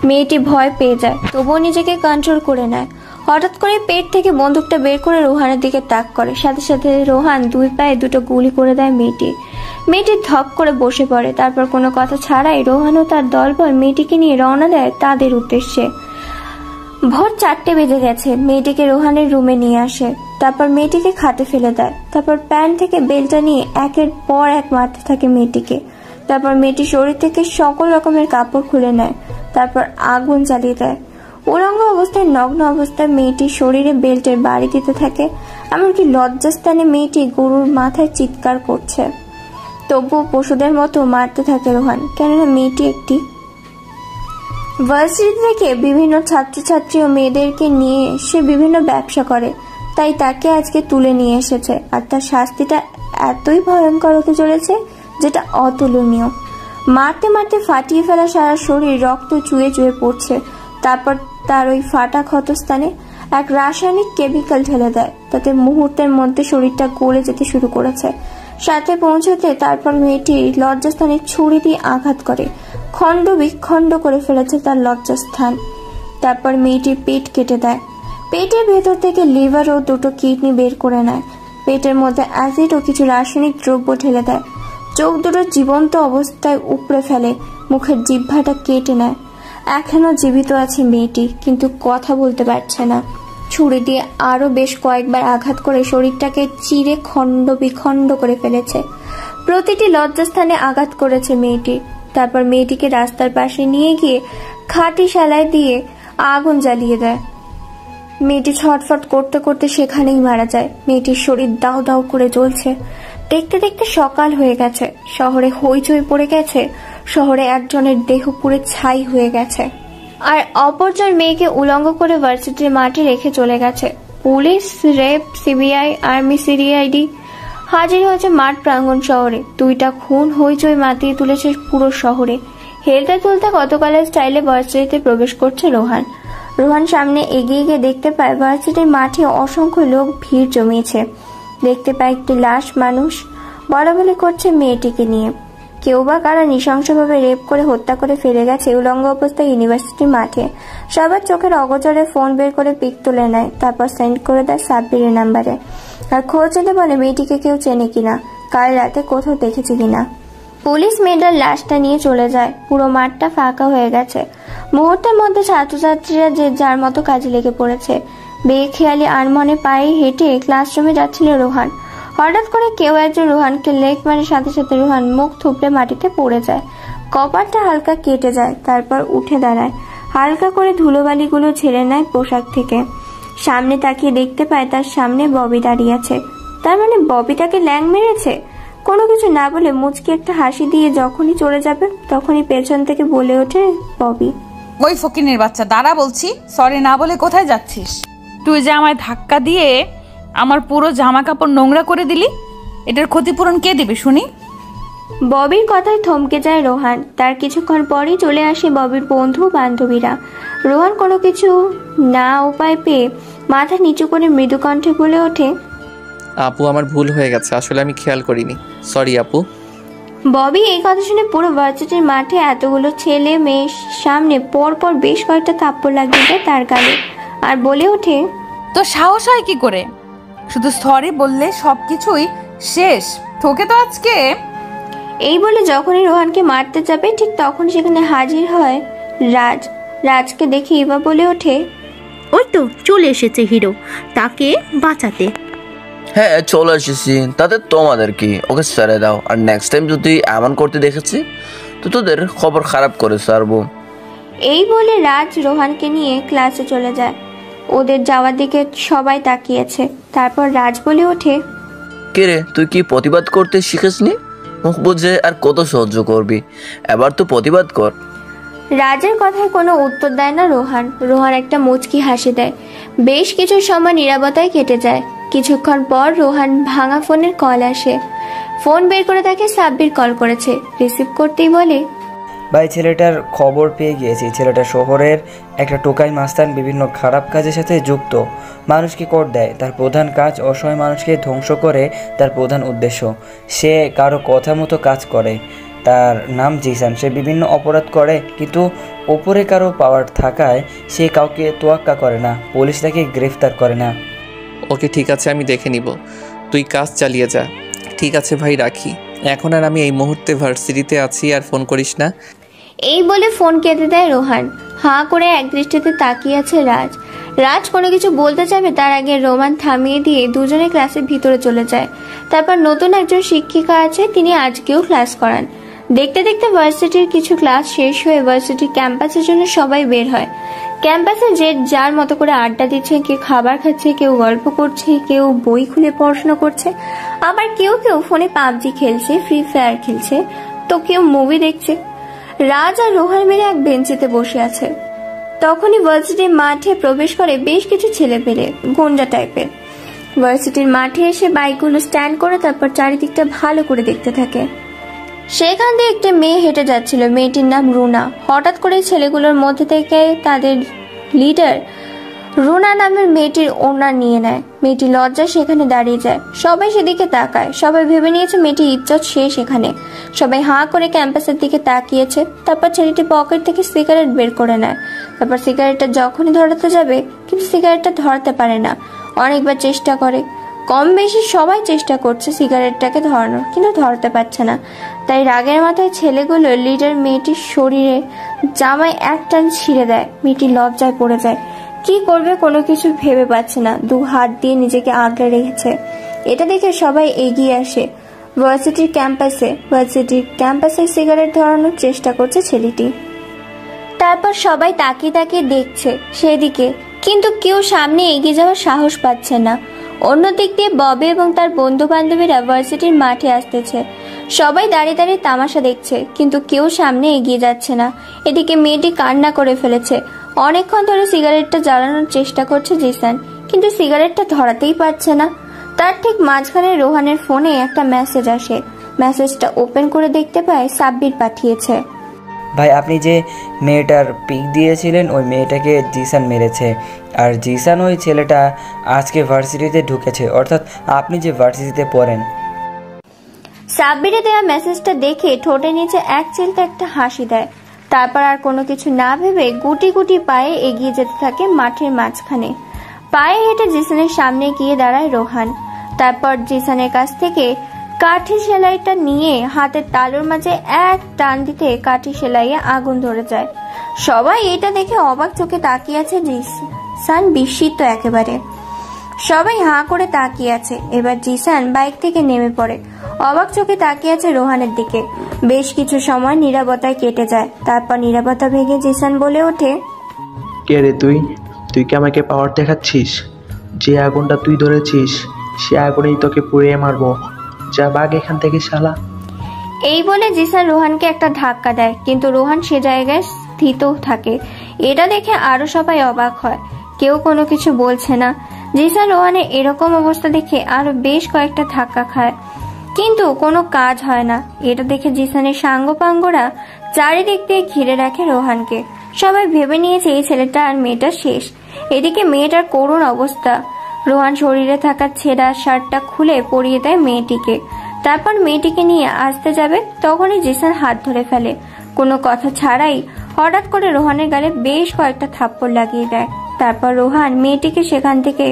মেয়েটি ভয় পেয়ে যায়, তবুও নিজেকে কন্ট্রোল করে নেয়। হঠাৎ করে পেট থেকে বন্দুকটা বের করে রোহানের দিকে তাক করে। সাথে সাথে রোহান 2 পায়ে 2টো গুলি করে দেয় মেয়েটি ধপ করে বসে পড়ে। তারপর কোনো কথা ছাড়াই রোহান ও তার দলবল মেয়েটিকে নিয়ে রওনা দেয় তাদের উদ্দেশ্যে। ভোর 4টে বেজে গেছে। মেয়েটিকে রোহানের রুমে নিয়ে আসে। তারপর মেয়েটিকে খাটে ফেলে দেয়। তারপর প্যান্ট থেকে বেলটা নিয়ে একের পর এক মারতে থাকে মেয়েটিকে। তারপর মেয়েটি শরীর থেকে সকল রকমের কাপড় খুলে নেয়। তারপর আগুন জ্বালিয়ে দেয়। উলঙ্গ অবস্থায়, নগ্ন অবস্থায় মেয়েটির শরীরে বেল্টের বাড়ি দিতে থাকে। এমনকি লজ্জাস্থানে মেয়েটি গরুর মাথায় চিৎকার করছে। তবুও পশুদের মতো মারতে থাকে রোহান, কেননা মেয়েটি একটি ভার্সিটি থেকে বিভিন্ন ছাত্রছাত্রী ও মেয়েদেরকে নিয়ে সে বিভিন্ন ব্যবসা করে, তাই তাকে আজকে তুলে নিয়ে এসেছে। আর তার শাস্তিটা এতই ভয়ঙ্কর হতে চলেছে যেটা অতুলনীয়। মারতে মারতে ফাটিয়ে ফেলা সারা শরীর রক্ত চুয়ে চুয়ে পড়ছে। তারপর তার ওই ফাটা ক্ষতস্থানে এক রাসায়নিক কেমিক্যাল ঢেলে দেয়। তাতে মুহূর্তের মধ্যে শরীরটা গলে যেতে শুরু করেছে। সাথে পৌঁছতে তারপর মেয়েটি লজ্জাস্থানে ছুরি দিয়ে আঘাত করে খণ্ড বিখণ্ড করে ফেলেছে তার লজ্জাস্থান। তারপর মেয়েটির পেট কেটে দেয়। পেটের ভেতর থেকে লিভার ও 2টো কিডনি বের করে নেয়। পেটের মধ্যে অ্যাসিড ও কিছু রাসায়নিক দ্রব্য ঢেলে দেয়। চোখ দুটো জীবন্ত অবস্থায় উপড়ে ফেলে। মুখের জিহ্বাটা কেটে নেয়। এখনো জীবিত আছে মেয়েটি, কিন্তু কথা বলতে পারছে না। ছুরি দিয়ে আরো বেশ কয়েকবার আঘাত করে শরীরটাকে চিরে খণ্ড বিখণ্ড করে ফেলেছে। প্রতিটি লজ্জাস্থানে আঘাত করেছে মেয়েটি। তারপর মেয়েটিকে রাস্তার পাশে নিয়ে গিয়ে খাটি শালায় দিয়ে আগুন জ্বালিয়ে দেয়। মেয়েটি ছটফট করতে করতে সেখানেই মারা যায়। মেয়েটির শরীর দাউ দাউ করে জ্বলছে। দেখতে দেখতে সকাল হয়ে গেছে। শহরে হইচই পড়ে গেছে। শহরে একজনের দেহ পুড়ে ছাই হয়ে গেছে, আর অপরজন মেয়েকে উলঙ্গ করে ভার্সিটির মাঠে রেখে চলে গেছে। Police, rape, CBI, army, CID হাজির হয়েছে মাঠ প্রাঙ্গণ শহরে। 2টা খুন হইচই মাতিয়ে তুলেছে পুরো শহরে। হেলতে তুলতে গতকালের স্টাইলে ভার্সিটিতে প্রবেশ করছে রোহান। রোহান সামনে এগিয়ে গিয়ে দেখতে পায় ভার্সিটির মাঠে অসংখ্য লোক ভিড় জমিয়েছে। দেখতে পায় একটি লাশ মানুষ বলাবলি করছে মেয়েটিকে নিয়ে। কেউ বা কারা নৃশংসভাবে রেপ করে হত্যা করে ফেলে গেছে উলঙ্গ অবস্থায় ইউনিভার্সিটির মাঠে। সবার চোখের অগোচরে ফোন বের করে পিক তুলে নেয়, তারপর সেন্ড করে দেয় সাব্বিরের নাম্বারে। আর খোঁজ নিতে বলে মেয়েটিকে কেউ চেনে কিনা, কাল রাতে কোথাও দেখেছে কিনা। পুলিশ মেয়েটার লাশটা নিয়ে চলে যায়। পুরো মাঠটা ফাঁকা হয়ে গেছে। মুহূর্তের মধ্যে ছাত্রছাত্রীরা যে যার মতো কাজে লেগে পড়েছে। বেখেয়ালি আনমনে পায়ে হেঁটে ক্লাসরুমে যাচ্ছিল রোহান। হঠাৎ করে কেউ একজন রোহানকে লেগ মারে, সাথে সাথে রোহান মুখ থুবড়ে মাটিতে পড়ে যায়। কপালটা হালকা কেটে যায়, তারপর উঠে দাঁড়ায়। হালকা করে ধুলোবালিগুলো ঝেড়ে নেয় পোশাক থেকে। সামনে তাকিয়ে দেখতে পায় তার সামনে ববি দাঁড়িয়ে আছে। তার মানে ববি তাকে ল্যাং মেরেছে। কোনো কিছু না বলে মুচকি একটা হাসি দিয়ে যখনই চলে যাবে তখনই পেছন থেকে বলে ওঠে ববি, ওই ফকিনের বাচ্চা, দাঁড়া বলছি। সরি না বলে কোথায় যাচ্ছিস? তুই যে আমায় ধাক্কা দিয়ে আমার পুরো জামা কাপড় নোংরা করে দিলি, এটার ক্ষতিপূরণ কে দিবে শুনি? ববির কথায় থমকে যায় রোহান। তার কিছুক্ষণ পরেই চলে আসে ববির বন্ধু বান্ধবীরা। রোহান কোনো কিছু না উপায় পেয়ে মাথা নিচু করে মৃদু কণ্ঠে বলে ওঠে, আপু আমার ভুল হয়ে গেছে, আসলে আমি খেয়াল করিনি, সরি আপু। ববি এই কথা শুনে পুরো ভার্সিটির মাঠে এতগুলো ছেলে মেয়ের সামনে পরপর বেশ কয়েকটা থাপ্পড় লাগিয়ে দেয় তার গালে, আর বলে ওঠে, তো সাহস হয় কি করে? শুধু সরি বললে সবকিছুই শেষ। তোকে তো আজকে। এই বলে যখনই রোহানকে মারতে যাবে ঠিক তখন সেখানে হাজির হয় রাজ। রাজকে দেখে ইভা বলে ওঠে, ওই তো চলে এসেছে হিরো, তাকে বাঁচাতে। হ্যাঁ চলে এসেছি, তাতে তোমাদের কি? ওকে ছেড়ে দাও, আর নেক্সট টাইম যদি এমন করতে দেখেছি তো তোদের খবর খারাপ করে ছাড়বো। এই বলে রাজ রোহানকে নিয়ে ক্লাসে চলে যায়। ওদের যাওয়ার দিকে সবাই তাকিয়েছে। তারপর রাজ বলে ওঠে, কে রে, তুই কি প্রতিবাদ করতে শিখিসনি? মুখ বুঝে আর কত সহ্য করবি, এবার তো প্রতিবাদ কর। রাজের কথায় কোনো উত্তর দেয় না রোহান। রোহান একটা মুচকি হাসি দেয়। বেশ কিছু সময় নীরবতায় কেটে যায়। কিছুক্ষণ পর রোহান ভাঙা ফোনের কল আসে। ফোন বের করে দেখে সাব্বির কল করেছে। রিসিভ করতেই বলে, ভাই ছেলেটার খবর পেয়ে গিয়েছি। ছেলেটা শহরের একটা টোকাই মাস্তান, বিভিন্ন খারাপ কাজের সাথে যুক্ত, মানুষকে কর দেয়। তার প্রধান কাজ অসহায় মানুষকে ধ্বংস করে তার প্রধান উদ্দেশ্য। সে কারো কথা মতো কাজ করে। তার নাম জিসান। সে বিভিন্ন অপরাধ করে, কিন্তু ওপরে কারো পাওয়ার থাকায় সে কাউকে তোয়াক্কা করে না। পুলিশ তাকে গ্রেফতার করে না। ওকে ঠিক আছে, আমি দেখে নিব, তুই কাজ চালিয়ে যা। ঠিক আছে ভাই, রাখি এখন। আর আমি এই মুহূর্তে ভার্সিটিতে আছি, আর ফোন করিস না। এই বলে ফোন কেটে দেয় রোহান। হাঁ করে এক দৃষ্টিতে তাকিয়ে আছে রাজ। রাজ কোনো কিছু বলতে চাইবে তার আগে রোমান থামিয়ে দিয়ে দুজনে ক্লাসের ভিতরে চলে যায়। তারপর নতুন একজন শিক্ষিকা আছে, তিনি আজকেও ক্লাস করান। দেখতে দেখতে ভার্সিটির কিছু ক্লাস শেষ হয়ে ভার্সিটির ক্যাম্পাসের জন্য সবাই বের হয়। ক্যাম্পাসে যে যার মতো করে আড্ডা দিচ্ছে, কেউ খাবার খাচ্ছে, কেউ গল্প করছে, কেউ বই খুলে পড়াশোনা করছে, আবার কেউ কেউ ফোনে পাবজি খেলছে, ফ্রি ফায়ার খেলছে, তো কেউ মুভি দেখছে। রাজ আর রোহান মিলে এক বেঞ্চিতে বসে আছে। তখনই ভার্সিটির মাঠে প্রবেশ করে বেশ কিছু ছেলে পেলে, গুন্ডা টাইপের। ভার্সিটির মাঠে এসে বাইকগুলো স্ট্যান্ড করে তারপর চারিদিকটা ভালো করে দেখতে থাকে। সেখান দিয়ে একটা মেয়ে হেঁটে যাচ্ছিল। মেয়েটির নাম রুনা। হঠাৎ করে ছেলেগুলোর মধ্যে থেকে তাদের লিডার রুনা নামের মেয়েটির ওড়না নিয়ে নেয়। মেয়েটি লজ্জায় সেখানে দাঁড়িয়ে যায়। সবাই সেদিকে তাকায়। সবাই ভেবে নিয়েছে মেয়েটির ইজ্জত শেষ এখানে। সবাই হাঁ করে ক্যাম্পাসের দিকে তাকিয়েছে। তারপর ছেলেটি পকেট থেকে সিগারেট বের করে নেয়। তারপর সিগারেটটা যখনই ধরাতে যাবে, কিন্তু সিগারেটটা ধরাতে পারে না। অনেকবার চেষ্টা করে, কম বেশি সবাই চেষ্টা করছে সিগারেটটাকে ধরানোর, কিন্তু ধরতে পারছে না। তাই রাগের মাথায় ছেলেগুলো লিডার মেয়েটির শরীরে জামায় এক টান ছিঁড়ে দেয়। মেয়েটি লজ্জায় পড়ে যায়। কি করবে কোনো কিছু ভেবে পাচ্ছে না। দু হাত দিয়ে নিজেকে আগলে রেখেছে। এটা দেখে সবাই এগিয়ে আসে। ভার্সিটির ক্যাম্পাসে সিগারেট ধরানোর চেষ্টা করছে ছেলেটি। তারপর সবাই তাকিয়ে তাকিয়ে দেখছে সেদিকে, কিন্তু কেউ সামনে এগিয়ে যাওয়ার সাহস পাচ্ছে না। অন্যদিক দিয়ে ববি এবং তার বন্ধু বান্ধবীরা ভার্সিটির মাঠে আসতেছে। সবাই দাঁড়িয়ে দাঁড়িয়ে তামাশা দেখছে, কিন্তু কেউ সামনে এগিয়ে যাচ্ছে না। এদিকে মেয়েটি কান্না করে ফেলেছে। অনেকক্ষণ ধরে সিগারেটটা জ্বালানোর চেষ্টা করছে জিসান, কিন্তু সিগারেটটা ধরাতেই পারছে না। তার ঠিক মাঝখানে রোহানের ফোনে একটা মেসেজ আসে। মেসেজটা ওপেন করে দেখতে পায় সাব্বির পাঠিয়েছে। ভাই আপনি যে মেয়েটার পিক দিয়েছিলেন, ওই মেয়েটাকে জিসান মেরেছে। আর জিসান ওই ছেলেটা আজকে ভার্সিটিতে ঢুকেছে, অর্থাৎ আপনি যে ভার্সিটিতে পড়েন। সাব্বিরে দেওয়া মেসেজটা দেখে ঠোঁটের নিচে এক চিলতে একটা হাসি দেয়। তারপর আর কোনো কিছু না ভেবে গুটি গুটি পায়ে এগিয়ে যেতে থাকে মাঠের মাঝখানে। পায়ে হেঁটে জিসানের সামনে গিয়ে দাঁড়ায় রোহান। তারপর জিসানের কাছ থেকে কাঠি সেলাইটা নিয়ে হাতের তালুর মাঝে এক টান দিতে কাঠি সেলাইয়ে আগুন ধরে যায়। সবাই এটা দেখে অবাক চোখে তাকিয়ে আছে। জিসান বিস্মিত একেবারে। সবাই হাঁ করে তাকিয়ে আছে। এবার জিসান বাইক থেকে নেমে পড়ে। অবাক চোখে তাকিয়ে আছে রোহানের দিকে। বেশ কিছু সময় নীরবতায় কেটে যায়। তারপর নীরবতা ভেঙে জিসান বলে ওঠে, কে রে তুই? তুই কি আমাকে পাওয়ার দেখাচ্ছিস? যে আগুনটা তুই ধরেছিস সে আগুনেই তোকে পুড়িয়ে মারবো। যা বাগ এখান থেকে শালা। এই বলে জিসান রোহানকে একটা ধাক্কা দেয়, কিন্তু রোহান সে জায়গায় স্থিত থাকে। এটা দেখে আরো সবাই অবাক হয়। কেউ কোনো কিছু বলছে না। জিসান রোহানের এরকম অবস্থা দেখে আরো বেশ কয়েকটা ধাক্কা খায়, কিন্তু কোনো কাজ হয় না। এটা দেখে জিসানের সাঙ্গপাঙ্গরা চারিদিক দিয়ে ঘিরে রাখে রোহানকে। সবাই ভেবে নিয়েছে এই ছেলেটা আর মেয়েটা শেষ। এদিকে মেয়েটার করুণ অবস্থা। রোহান শরীরে থাকা ছেঁড়া শার্টটা খুলে পরিয়ে দেয় মেয়েটিকে। তারপর মেয়েটিকে নিয়ে আসতে যাবে, তখনই জিসান হাত ধরে ফেলে। কোনো কথা ছাড়াই হঠাৎ করে রোহানের গালে বেশ কয়েকটা থাপ্পড় লাগিয়ে দেয়। তারপর রোহান মেয়েটিকে সেখান থেকে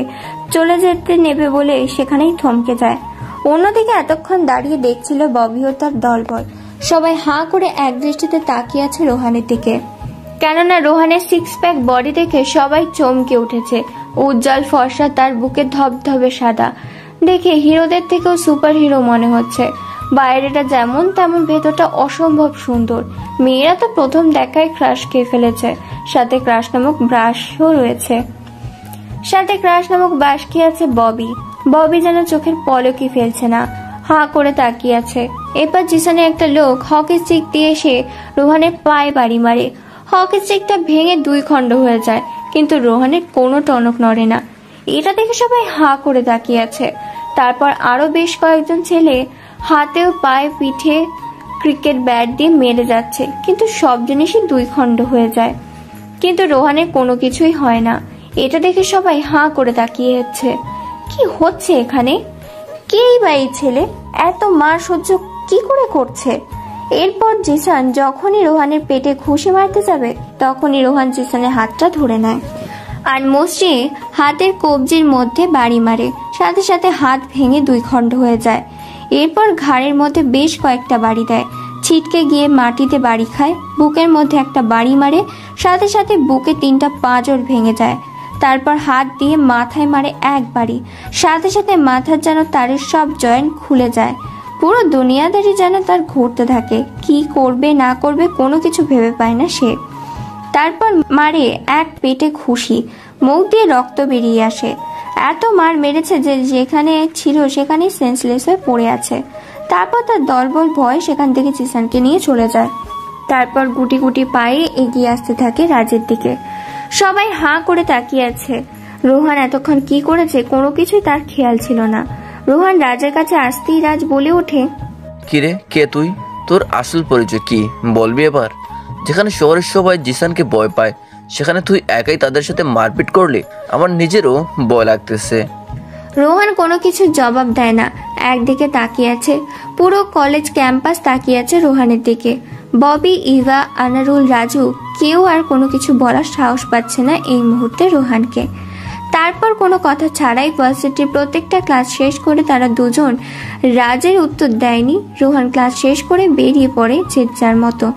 চলে যেতে নেবে বলে সেখানেই থমকে যায়। অন্যদিকে এতক্ষণ দাঁড়িয়ে দেখছিল ববি ও তার দলবল। সবাই হাঁ করে এক দৃষ্টিতে তাকিয়ে আছে রোহানের দিকে, কেননা রোহানের সিক্স প্যাক বডি দেখে সবাই চমকে উঠেছে। উজ্জ্বল ফর্সা, তার বুকে ধবধবে সাদা, দেখে হিরোদের থেকেও সুপার হিরো মনে হচ্ছে। বাইরেটা যেমন তেমন ভেতরটা অসম্ভব সুন্দর। মেয়েরা তো প্রথম দেখায় ক্রাশ খেয়ে ফেলেছে। সাথে ক্রাশ নামক ব্রাশও রয়েছে। সাথে ক্রাশ নামক ব্রাশ খেয়ে আছে ববি। ববি যেন চোখের পলকই ফেলছে না, হাঁ করে তাকিয়ে আছে। এরপর জিসানে একটা লোক হকি স্টিক দিয়ে এসে রোহানের পায়ে বাড়ি মারে। হকি স্টিকটা ভেঙে 2 খণ্ড হয়ে যায়, কিন্তু রোহানের কোনো টনক নড়ে না। এটা দেখে সবাই হাঁ করে তাকিয়ে আছে। তারপর আরো বেশ কয়েকজন ছেলে হাতে ও পায়ে পিঠে ক্রিকেট ব্যাট দিয়ে মেরে যাচ্ছে, কিন্তু সব জিনিসই 2 খণ্ড হয়ে যায়, কিন্তু রোহানের কোনো কিছুই হয় না। এটা দেখে সবাই হাঁ করে তাকিয়ে আছে। কি হচ্ছে এখানে? কেই বা এই ছেলে এত মার সহ্য কি করে করছে? এরপর জিসান যখনই রোহানের পেটে ঘুষি মারতে যাবে, তখনই রোহান জিসানের হাতটা ধরে নেয় আর মুচড়ে হাতের কবজির মধ্যে বাড়ি মারে। সাথে সাথে হাত ভেঙে 2 খণ্ড হয়ে যায়। এরপর ঘাড়ের মধ্যে বেশ কয়েকটা বাড়ি দেয়। ছিটকে গিয়ে মাটিতে বাড়ি খায়। বুকের মধ্যে একটা বাড়ি মারে। সাথে সাথে বুকে 3টা পাঁজর ভেঙে যায়। তারপর হাত দিয়ে মাথায় মারে 1 বাড়ি। সাথে সাথে মাথার যেন তারের সব জয়েন্ট খুলে যায়। পুরো দুনিয়াদারি যেন তার ঘুরতে থাকে। কি করবে না করবে কোনো কিছু ভেবে পায় না সে। তারপর মারে 1 পেটে ঘুষি, মুখ দিয়ে রক্ত বেরিয়ে আসে। এত মার মেরেছে যে যেখানে ছিল সেখানেই সেন্সলেস হয়ে পড়ে আছে। তারপর তার দলবল ভয় সেখান থেকে জিসানকে নিয়ে চলে যায়। তারপর গুটি গুটি পায়ে এগিয়ে আসতে থাকে রাজের দিকে। সবাই হাঁ করে তাকিয়ে আছে। রোহান এতক্ষণ কি করেছে কোনো কিছুই তার খেয়াল ছিল না। রোহান রাজের কাছে আসতেই রাজ বলে ওঠে, কিরে কে তুই? তোর আসল পরিচয় কি বলবি এবার? যেখানে শহরের সবাই জিসানকে ভয় পায়, সেখানে তুই একাই তাদের সাথে মারপিট করলি। আমার নিজেরও ভয় লাগতেছে। রোহান কোনো কিছু জবাব দেয় না, একদিকে তাকিয়ে আছে। পুরো কলেজ ক্যাম্পাস তাকিয়ে আছে রোহানের দিকে। ববি, ইভা, আনারুল, রাজু কেউ আর কোনো কিছু বলার সাহস পাচ্ছে না এই মুহূর্তে রোহানকে। তারপর কোনো কথা ছাড়াই ভার্সিটির প্রত্যেকটা ক্লাস শেষ করে তারা দুজন রাজের উত্তর দেয়নি। রোহান ক্লাস শেষ করে বেরিয়ে পড়ে যে যার মতো।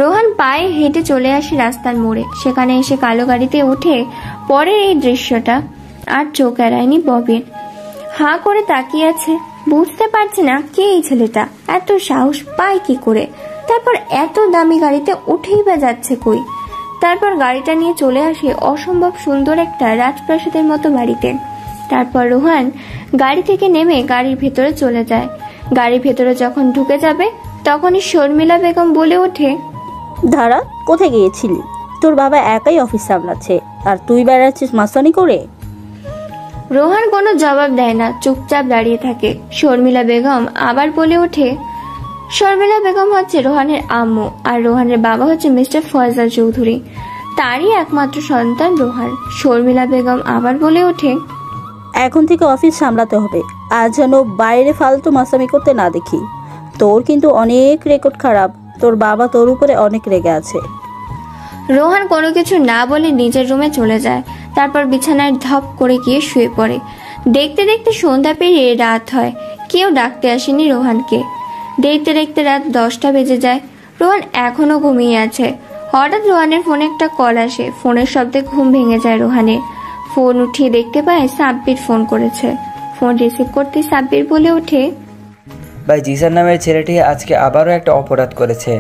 রোহান পায়ে হেঁটে চলে আসে রাস্তার মোড়ে। সেখানে এসে কালো গাড়িতে উঠে পরের এই দৃশ্যটা আর চোখ এড়ায়নি ববির। হাঁ করে তাকিয়ে আছে, বুঝতে পারছে না কে এই ছেলেটা, এত সাহস পায় কি করে। তারপর এত দামি গাড়িতে উঠেই বা যাচ্ছে কই। তারপর গাড়িটা নিয়ে চলে আসে অসম্ভব সুন্দর একটা রাজপ্রাসাদের মতো বাড়িতে। তারপর রোহান গাড়ি থেকে নেমে গাড়ির ভেতরে চলে যায়। গাড়ির ভেতরে যখন ঢুকে যাবে তখনই শর্মিলা বেগম বলে ওঠে, ধারা কোথায় গিয়েছিলি? তোর বাবা একাই অফিস সামলাচ্ছে আর তুই বেড়াচ্ছিস মাস্তানি করে। রোহান কোনো জবাব দেয় না, চুপচাপ দাঁড়িয়ে থাকে। শর্মিলা বেগম আবার বলে ওঠে, শর্মিলা বেগম হচ্ছে রোহানের আম্মু আর রোহানের বাবা হচ্ছে মিস্টার ফয়সাল চৌধুরী, তারই একমাত্র সন্তান রোহান। শর্মিলা বেগম আবার বলে ওঠে, এখন থেকে অফিস সামলাতে হবে, আর যেন বাইরে ফালতু মাস্তামি করতে না দেখি। তোর কিন্তু অনেক রেকর্ড খারাপ, তোর বাবা তোর উপরে অনেক রেগে আছে। রোহান কোনো কিছু না বলে নিজের রুমে চলে যায়। তারপর বিছানায় ধপ করে গিয়ে শুয়ে পড়ে। দেখতে দেখতে সন্ধ্যা পেরিয়ে রাত হয়। কেউ ডাকতে আসেনি রোহানকে। দেখতে দেখতে রাত 10টা বেজে যায়। রোহান এখনো ঘুমিয়ে আছে। হঠাৎ রোহানের ফোনে একটা কল আসে। ফোনের শব্দে ঘুম ভেঙে যায় রোহানের। ফোন উঠিয়ে দেখতে পায় সাব্বির ফোন করেছে। ফোন রিসিভ করতে সাব্বির বলে ওঠে, ভাই জিসান নামের ছেলেটি আজকে আবারও একটা অপরাধ করেছে,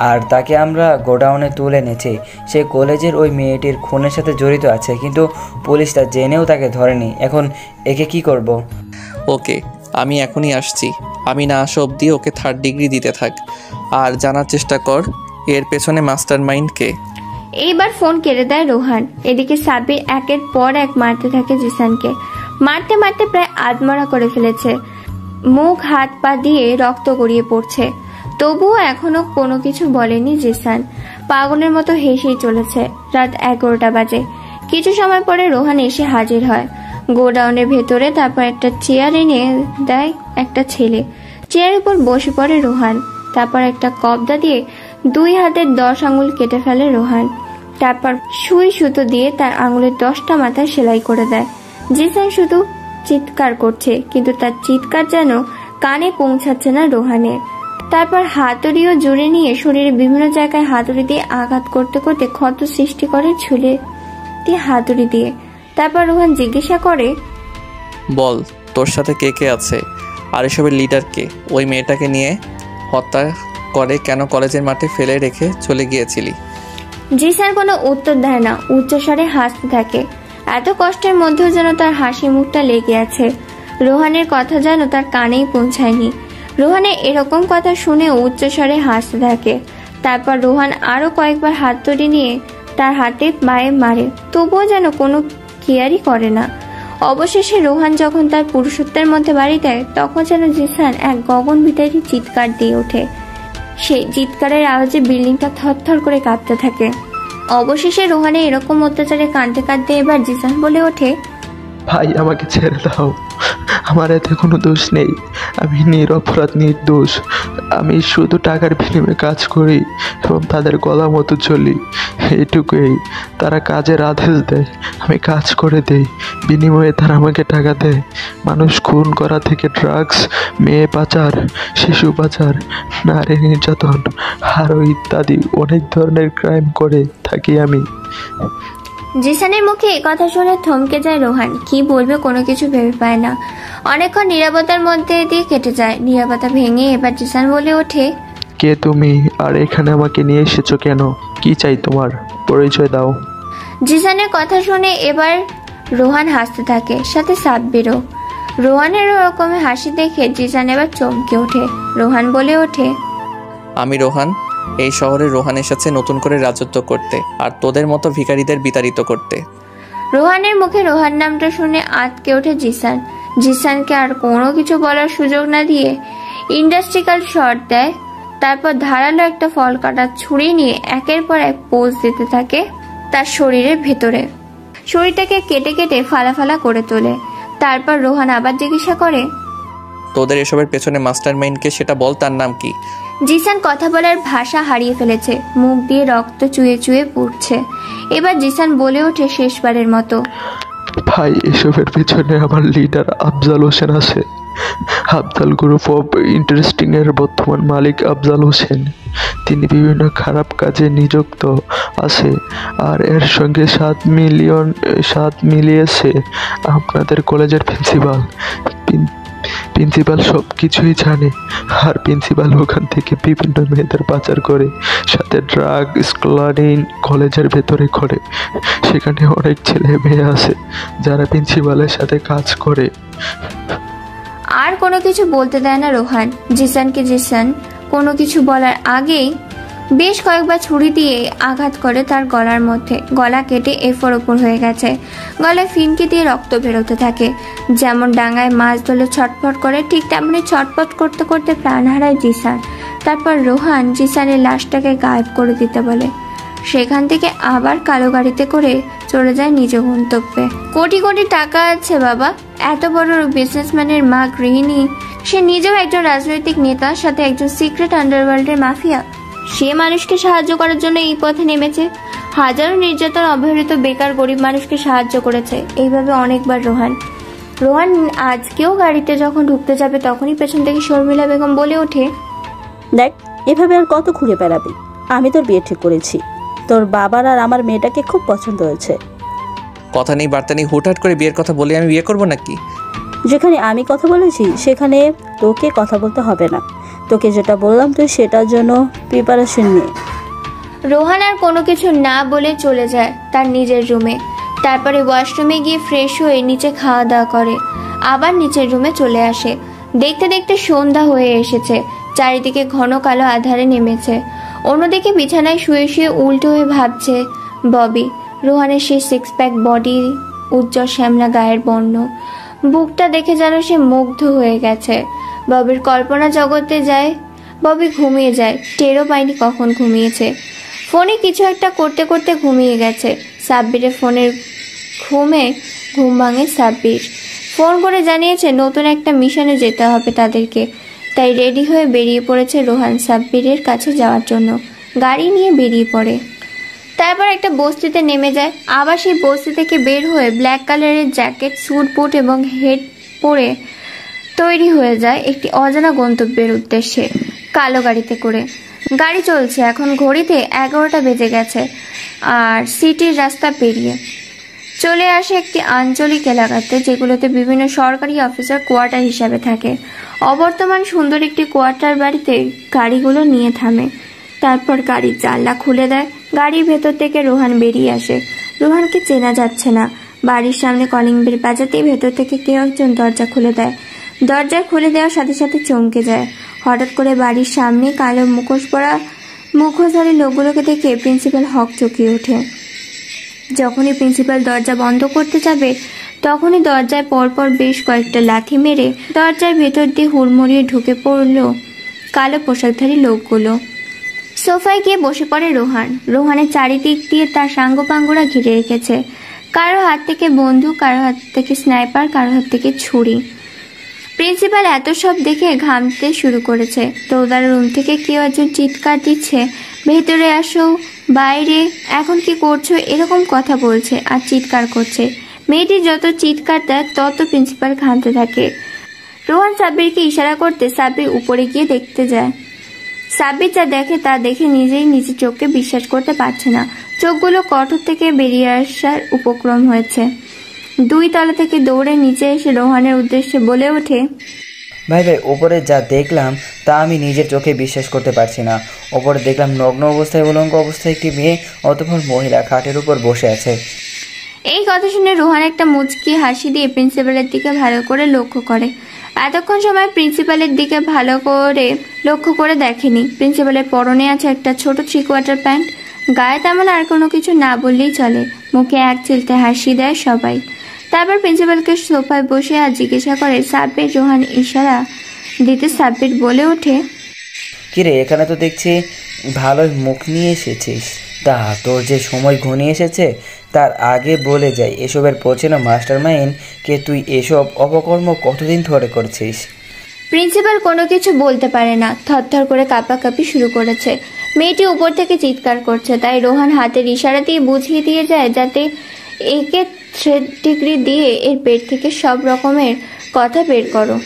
আর তাকে আমরা গোডাউনে তুলে এনেছি। সে কলেজের ওই মেয়েটির খুনের সাথে জড়িত আছে, কিন্তু পুলিশ তা জেনেও তাকে ধরেনি। এখন একে কি করব? ওকে, আমি এখনই আসছি। আমি না আসা অবধি ওকে 3rd ডিগ্রি দিতে থাক, আর জানার চেষ্টা কর এর পেছনে মাস্টার মাইন্ড কে। এইবার ফোন কেড়ে দেয় রোহান। এদিকে সাব্বির একের পর এক মারতে থাকে জিসানকে। মারতে মারতে প্রায় আধমরা করে ফেলেছে। মুখ হাত পা দিয়ে রক্ত গড়িয়ে পড়ছে। তবুও এখনো কোনো কিছু বলেনি জিসান। পাগলের মতো হেসেই চলেছে। রাত 11টা বাজে। কিছু সময় পরে রোহান এসে হাজির হয় গোডাউনের ভেতরে। তারপর একটা চেয়ার এনে দেয় একটা ছেলে। চেয়ারের উপর বসে পড়ে রোহান। তারপর একটা কবদা দিয়ে 2 হাতের 10 আঙুল কেটে ফেলে রোহান। তারপর সুই সুতো দিয়ে তার আঙুলের 10টা মাথায় সেলাই করে দেয়। জিসান শুধু চিৎকার করছে, কিন্তু তার চিৎকার যেন কানে পৌঁছাচ্ছে না রোহানের। তারপর হাতুড়িও জুড়ে নিয়ে শরীরে বিভিন্ন জায়গায় হাতুড়ি দিয়ে আঘাত করতে করতে ক্ষত সৃষ্টি করে ঝুলে দিয়ে হাতুড়ি দিয়ে। তারপর রোহান জিজ্ঞাসা করে, বল তোর সাথে কে কে আছে, আর এসবের লিডার কে? ওই মেয়েটাকে নিয়ে হত্যা করে কেন কলেজের মাঠে ফেলে রেখে চলে গিয়েছিলি? জিসান কোনো উত্তর দেয় না, উচ্চস্বরে হাসতে থাকে। এত কষ্টের মধ্যেও যেন তার হাসি মুখটা লেগে আছে। রোহানের কথা যেন তার কানেই পৌঁছায়নি। রোহানের এরকম কথা শুনে উচ্চস্বরে হাসতে থাকে। তারপর রোহান আরো কয়েকবার হাতুড়ি নিয়ে তার হাতে পায়ে মারে, তবুও যেন কোনো কেয়ারই করে না। অবশেষে রোহান যখন তার পুরুষত্বের মধ্যে বাড়ি দেয়, তখন যেন জিসান এক গগন বিদারী চিৎকার দিয়ে ওঠে। সেই চিৎকারের আওয়াজে বিল্ডিংটা থরথর করে কাঁপতে থাকে। অবশেষে রোহানের এরকম অত্যাচারে কাঁদতে কাঁদতে এবার জিসান বলে ওঠে, ভাই আমাকে ছেড়ে দাও, আমার এতে কোনো দোষ নেই, আমি নিরপরাধ নির্দোষ। আমি শুধু টাকার বিনিময়ে কাজ করি এবং তাদের গলা মতো চলি, এইটুকুই। তারা কাজের আদেশ দেয়, আমি কাজ করে দেই, বিনিময়ে তারা আমাকে টাকা দেয়। মানুষ খুন করা থেকে ড্রাগস, মেয়ে পাচার, শিশু পাচার, নারী নির্যাতন আরও ইত্যাদি অনেক ধরনের ক্রাইম করে থাকি আমি। জিসানের মুখে কথা শুনে থমকে যায় রোহান। কি বলবে কোনো কিছু ভেবে পায় না। অনেকক্ষণ নীরবতার মধ্যে দিয়ে কেটে যায়। নীরবতা ভেঙে এবার জিসান বলে ওঠে, কে তুমি, আর এখানে আমাকে নিয়ে এসেছো কেন? কি চাই তোমার? পরিচয় দাও। জিসানের কথা শুনে এবার রোহান হাসতে থাকে, সাথে সাব্বিরও। রোহানের ওরকমের হাসি দেখে জিসান এবার চমকে ওঠে। রোহান বলে ওঠে, আমি রোহান। এই শহরে রোহান এসেছে নতুন করে রাজত্ব করতে, আর তোদের মতো ভিখারিদের বিতাড়িত করতে। রোহানের মুখে রোহান নামটা শুনে আটকে ওঠে জিসান। জিসানকে আর কোনো কিছু বলার সুযোগ না দিয়ে ইন্ডাস্ট্রিয়াল শট দেয়। তারপর ধারালো একটা ফল কাটার ছুরি নিয়ে একের পর এক পোজ দিতে থাকে তার শরীরের ভেতরে। শরীরটাকে কেটে কেটে ফালা ফালা করে তোলে। তারপর রোহান আবার জিজ্ঞাসা করে, তোদের এসবের পেছনে মাস্টার মাইন্ডকে সেটা বল, তার নাম কি? জিসান কথা বলার ভাষা হারিয়ে ফেলেছে। মুখ দিয়ে রক্ত চুয়ে চুয়ে পড়ছে। এবার জিসান বলে ওঠে শেষবারের মতো, ভাই এসবের পেছনে আমার লিডার আফজাল হোসেন আছে। আফজাল গ্রুপ অফ ইন্টারেস্টিং এর বর্তমান মালিক আফজাল হোসেন। তিনি বিভিন্ন খারাপ কাজে নিযুক্ত আছে, আর এর সঙ্গে 7 মিলিয়েছে আপনাদের কলেজের প্রিন্সিপাল সব কিছুই জানে। আর প্রিন্সিপাল ওখান থেকে বিভিন্ন মেয়েদের পাচার করে, সাথে ড্রাগ স্মাগলিং কলেজের ভেতরে করে। সেখানে অনেক ছেলে মেয়ে আছে যারা প্রিন্সিপালের সাথে কাজ করে। আর কোনো কিছু বলতে দেয় না রোহান। জিসান কোনো কিছু বলার আগেই বেশ কয়েকবার ছুরি দিয়ে আঘাত করে তার গলার মধ্যে। গলা কেটে এফোর ওপর হয়ে গেছে। গলায় ফিনকি দিয়ে রক্ত বেরোতে থাকে। যেমন ডাঙায় মাছ ধরলে ছটফট করে, ঠিক তেমনি ছটফট করতে করতে প্রাণ হারায় জিসান। তারপর রোহান জিসানের লাশটাকে গায়েব করে দিতে বলে। সেখান থেকে আবার কালো গাড়িতে করে চলে যায় নিজ গন্তব্যে। কোটি কোটি টাকা আছে বাবা, এত বড় বিজনেসম্যানের মা গৃহিণী, সে নিজেও একজন রাজনৈতিক নেতা, সাথে একজন সিক্রেট আন্ডারওয়ার্ল্ডের মাফিয়া। সে মানুষকে সাহায্য করার জন্য এই পথে নেমেছে। হাজারো নির্যাতন, অবহেলিত, বেকার, গরিব মানুষকে সাহায্য করেছে এইভাবে অনেকবার রোহান। আজকেও গাড়িতে যখন ঢুকতে যাবে তখনই পেছন থেকে শর্মিলা বেগম বলে ওঠে, দেখ এভাবে আর কত ঘুরে বেড়াবি? আমি তোর বিয়ে ঠিক করেছি। তোর বাবার আর আমার মেয়েটাকে খুব পছন্দ হয়েছে। কথা নেই বার্তা নেই, হুটহাট করে বিয়ের কথা বলে আমি বিয়ে করবো নাকি? যেখানে আমি কথা বলেছি সেখানে তোকে কথা বলতে হবে না। তোকে যেটা বললাম তুই সেটার জন্য প্রিপারেশন নে। রোহান আর কোনো কিছু না বলে চলে যায় তার নিজের রুমে। তারপরে ওয়াশরুমে গিয়ে ফ্রেশ হয়ে নিচে খাওয়া দাওয়া করে আবার নিচের রুমে চলে আসে। দেখতে দেখতে সন্ধ্যা হয়ে এসেছে, চারিদিকে ঘন কালো আধারে নেমেছে। অন্যদিকে বিছানায় শুয়ে শুয়ে উল্টো হয়ে ভাবছে ববি। রোহানের সেই সিক্স প্যাক বডি, উজ্জ্বল শ্যামলা গায়ের বর্ণ, বুকটা দেখে যেন সে মুগ্ধ হয়ে গেছে। ববির কল্পনা জগতে যায়। ববি ঘুমিয়ে যায়, টেরও পায়নি কখন ঘুমিয়েছে। ফোনে কিছু একটা করতে করতে ঘুমিয়ে গেছে। সাব্বিরের ফোনের ঘুম ভাঙে সাব্বির। ফোন করে জানিয়েছে নতুন একটা মিশনে যেতে হবে তাদেরকে। তাই রেডি হয়ে বেরিয়ে পড়েছে রোহান সাব্বিরের কাছে যাওয়ার জন্য। গাড়ি নিয়ে বেরিয়ে পড়ে। তারপর একটা বস্তিতে নেমে যায়। আবার সেই বস্তি থেকে বের হয়ে ব্ল্যাক কালারের জ্যাকেট, স্যুট, বুট এবং হেড পরে তৈরি হয়ে যায় একটি অজানা গন্তব্যের উদ্দেশ্যে কালো গাড়িতে করে। গাড়ি চলছে, এখন ঘড়িতে 11টা বেজে গেছে। আর সিটির রাস্তা পেরিয়ে চলে আসে একটি আঞ্চলিক এলাকাতে, যেগুলোতে বিভিন্ন সরকারি অফিসার কোয়ার্টার হিসাবে থাকে। অবর্তমান সুন্দর একটি কোয়ার্টার বাড়িতে গাড়িগুলো নিয়ে থামে। তারপর গাড়ির জানলা খুলে দেয়। গাড়ির ভেতর থেকে রোহান বেরিয়ে আসে। রোহানকে চেনা যাচ্ছে না। বাড়ির সামনে কলিং বেল বাজাতেই ভেতর থেকে কেউ একজন দরজা খুলে দেয়। দরজা খুলে দেওয়ার সাথে সাথে চমকে যায়। হঠাৎ করে বাড়ির সামনে কালো মুখোশধারী লোকগুলোকে দেখে প্রিন্সিপাল হক চকিয়ে ওঠে। যখনই প্রিন্সিপাল দরজা বন্ধ করতে যাবে তখনই দরজায় পরপর বেশ কয়েকটা লাথি মেরে দরজার ভেতর দিয়ে হুড়মুড়িয়ে ঢুকে পড়ল কালো পোশাকধারী লোকগুলো। সোফায় গিয়ে বসে পড়ে রোহান। রোহানের চারিদিক দিয়ে তার সাঙ্গপাঙ্গরা ঘিরে রেখেছে। কারো হাত থেকে বন্দুক, কারো হাত থেকে স্নাইপার, কারো হাত থেকে ছুরি। প্রিন্সিপাল এত সব দেখে ঘামতে শুরু করেছে। তো তার রুম থেকে কেউ একজন চিৎকার দিচ্ছে, ভেতরে আসো, বাইরে, এখন কি করছো, এরকম কথা বলছে আর চিৎকার করছে। মেয়েটি যত চিৎকার দেয় তত প্রিন্সিপাল ঘামতে থাকে। রোহান সাব্বিরকে ইশারা করতে সাব্বির উপরে গিয়ে দেখতে যায়। সাব্বির যা দেখে তা দেখে নিজের চোখকে বিশ্বাস করতে পারছে না। চোখগুলো কঠোর থেকে বেরিয়ে আসার উপক্রম হয়েছে। 2 তলা থেকে দৌড়ে নিচে এসে রোহানের উদ্দেশ্যে বলে ওঠে, ভাই ওপরে যা দেখলাম তা আমি নিজের চোখে বিশ্বাস করতে পারছি না। ওপরে দেখলাম নগ্ন অবস্থায়, উলঙ্গ অবস্থায় একটি মেয়ে, অতঃপর মহিলা খাটের উপর বসে আছে। এই কথা শুনে রোহান একটা মুচকি হাসি দিয়ে প্রিন্সিপালের দিকে ভালো করে লক্ষ্য করে। এতক্ষণ সময় প্রিন্সিপালের দিকে ভালো করে লক্ষ্য করে দেখেনি। প্রিন্সিপালের পরনে আছে একটা ছোট 3 কোয়ার্টার প্যান্ট। গায়ে তেমন আর কোনো কিছু না বললেই চলে। মুখে এক চিলতে হাসি দেয় সবাই। তারপর প্রিন্সিপালকে সোফায় বসে আর জিজ্ঞাসা করে সাব্বির। রোহান ইশারা দিতে সাব্বির বলে ওঠে, কিরে এখানে তো দেখছি ভালোই মুখ নিয়ে এসেছিস। তা তোর যে সময় ঘনিয়ে এসেছে তার আগে বলে যাই, এসবের পেছনে মাস্টারমাইন্ড কে? তুই এসব অপকর্ম কতদিন ধরে করছিস? প্রিন্সিপাল কোনো কিছু বলতে পারে না, থরথর করে কাঁপাকাঁপি শুরু করেছে। মেয়েটি উপর থেকে চিৎকার করছে, তাই রোহান হাতের ইশারা দিয়ে বুঝিয়ে দিয়ে যায় যাতে একে থ্রেড ডিগ্রি দিয়ে এর পেট থেকে সব রকমের কথা বের করো।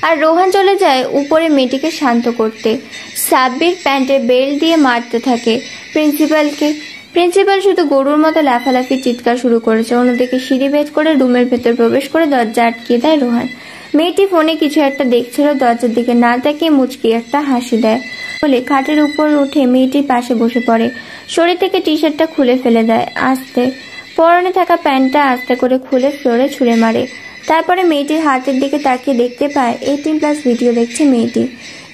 আর রোহান চলে যায় উপরে মেয়েটিকে শান্ত করতে। সাব্বির প্যান্টের বেল্ট দিয়ে মারতে থাকে প্রিন্সিপালকে। প্রিন্সিপাল শুধু গরুর মতো লাফালাফি চিৎকার শুরু করেছে। অন্যদিকে সিঁড়ি ভেদ করে রুমের ভেতর প্রবেশ করে দরজা আটকিয়ে দেয় রোহান। মেয়েটি ফোনে কিছু একটা দেখছিল, দরজার দিকে না তাকিয়ে মুচকি একটা হাসি দেয় বলে খাটের উপর উঠে মেয়েটির পাশে বসে পড়ে। শরীর থেকে টি শার্টটা খুলে ফেলে দেয় আস্তে। পরনে থাকা প্যান্টটা আস্তে করে খুলে ফ্লোরে ছুঁড়ে মারে। তারপরে মেয়েটির হাতের দিকে তাকিয়ে দেখতে পায় 18+ ভিডিও দেখছে মেয়েটি।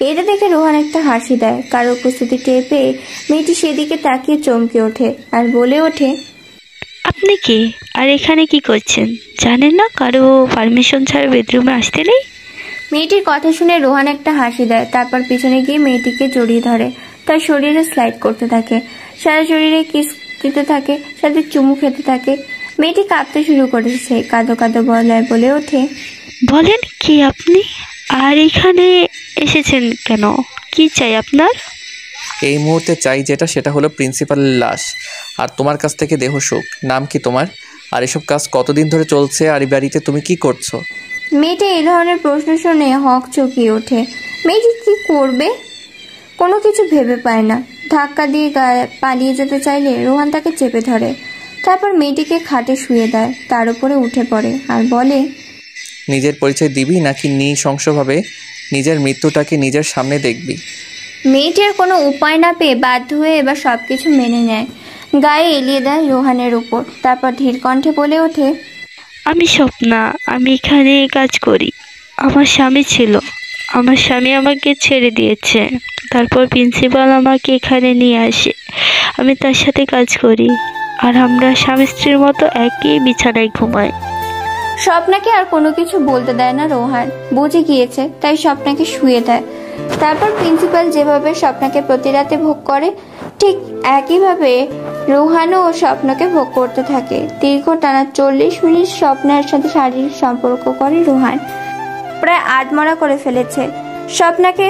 এটা দেখে রোহান একটা হাসি দেয়। কারো উপস্থিতি টের পেয়ে মেয়েটি সেদিকে তাকিয়ে চমকে ওঠে আর বলে ওঠে, আপনি কে আর এখানে কি করছেন? জানেন না কারো পারমিশন ছাড়া বেডরুমে আসতে নেই? মেয়েটির কথা শুনে রোহান একটা হাসি দেয়। তারপর পিছনে গিয়ে মেয়েটিকে জড়িয়ে ধরে, তার শরীরে স্লাইড করতে থাকে, সারা শরীরে কিস দিতে থাকে, সাথে চুমু খেতে থাকে। মেয়েটি কাঁদতে শুরু করেছে, কাঁদো কাঁদো গলায় বলে ওঠে, বলেন কি আপনি? আর এখানে এসেছেন কেন? কি চাই আপনার? এই মুহূর্তে চাই যেটা, সেটা হলো প্রিন্সিপালের লাশ আর তোমার কাছ থেকে দেহ সুখ। নাম কি তোমার? আর এসব কাজ কতদিন ধরে চলছে? আর এই বাড়িতে তুমি কি করছো? মেয়েটি এই ধরনের প্রশ্ন শুনে হক চকিয়ে ওঠে। মেয়েটি কি করবে কোনো কিছু ভেবে পায় না। ধাক্কা দিয়ে পালিয়ে যেতে চাইলে রোহান তাকে চেপে ধরে, তারপর মেয়েটিকে খাটে শুয়ে দেয়, তার উপরে উঠে পড়ে আর বলে, নিজের পরিচয় দিবি নাকি নৃশংসভাবে নিজের মৃত্যুটাকে নিজের সামনে দেখবি? মেয়েটি আর কোনো উপায় না পেয়ে বাধ্য হয়ে এবার সবকিছু মেনে নেয়, গায়ে এলিয়ে দেয় রোহানের উপর, তারপর ধীর কণ্ঠে বলে ওঠে, আমি স্বপ্না, আমি এখানে কাজ করি। আমার স্বামী ছিল, আমার স্বামী আমাকে ছেড়ে দিয়েছে, তারপর প্রিন্সিপাল আমাকে এখানে নিয়ে আসে। আমি তার সাথে কাজ করি আর আমরা স্বামী স্ত্রীর মতো একই বিছানায় ঘুমাই। স্বপ্নাকে আর কোনো কিছু বলতে দেয় না রোহান, বুঝে গিয়েছে তাই স্বপ্নাকে শুয়ে দেয়। তারপর প্রিন্সিপাল যেভাবে স্বপ্নাকে প্রতি রাতে ভোগ করে ঠিক একইভাবে রোহানও ও স্বপ্নকে ভোগ করতে থাকে। দীর্ঘ টানা 40 মিনিট স্বপ্নার সাথে শারীরিক সম্পর্ক করে রোহান, প্রায় আধমরা করে ফেলেছে স্বপ্নাকে।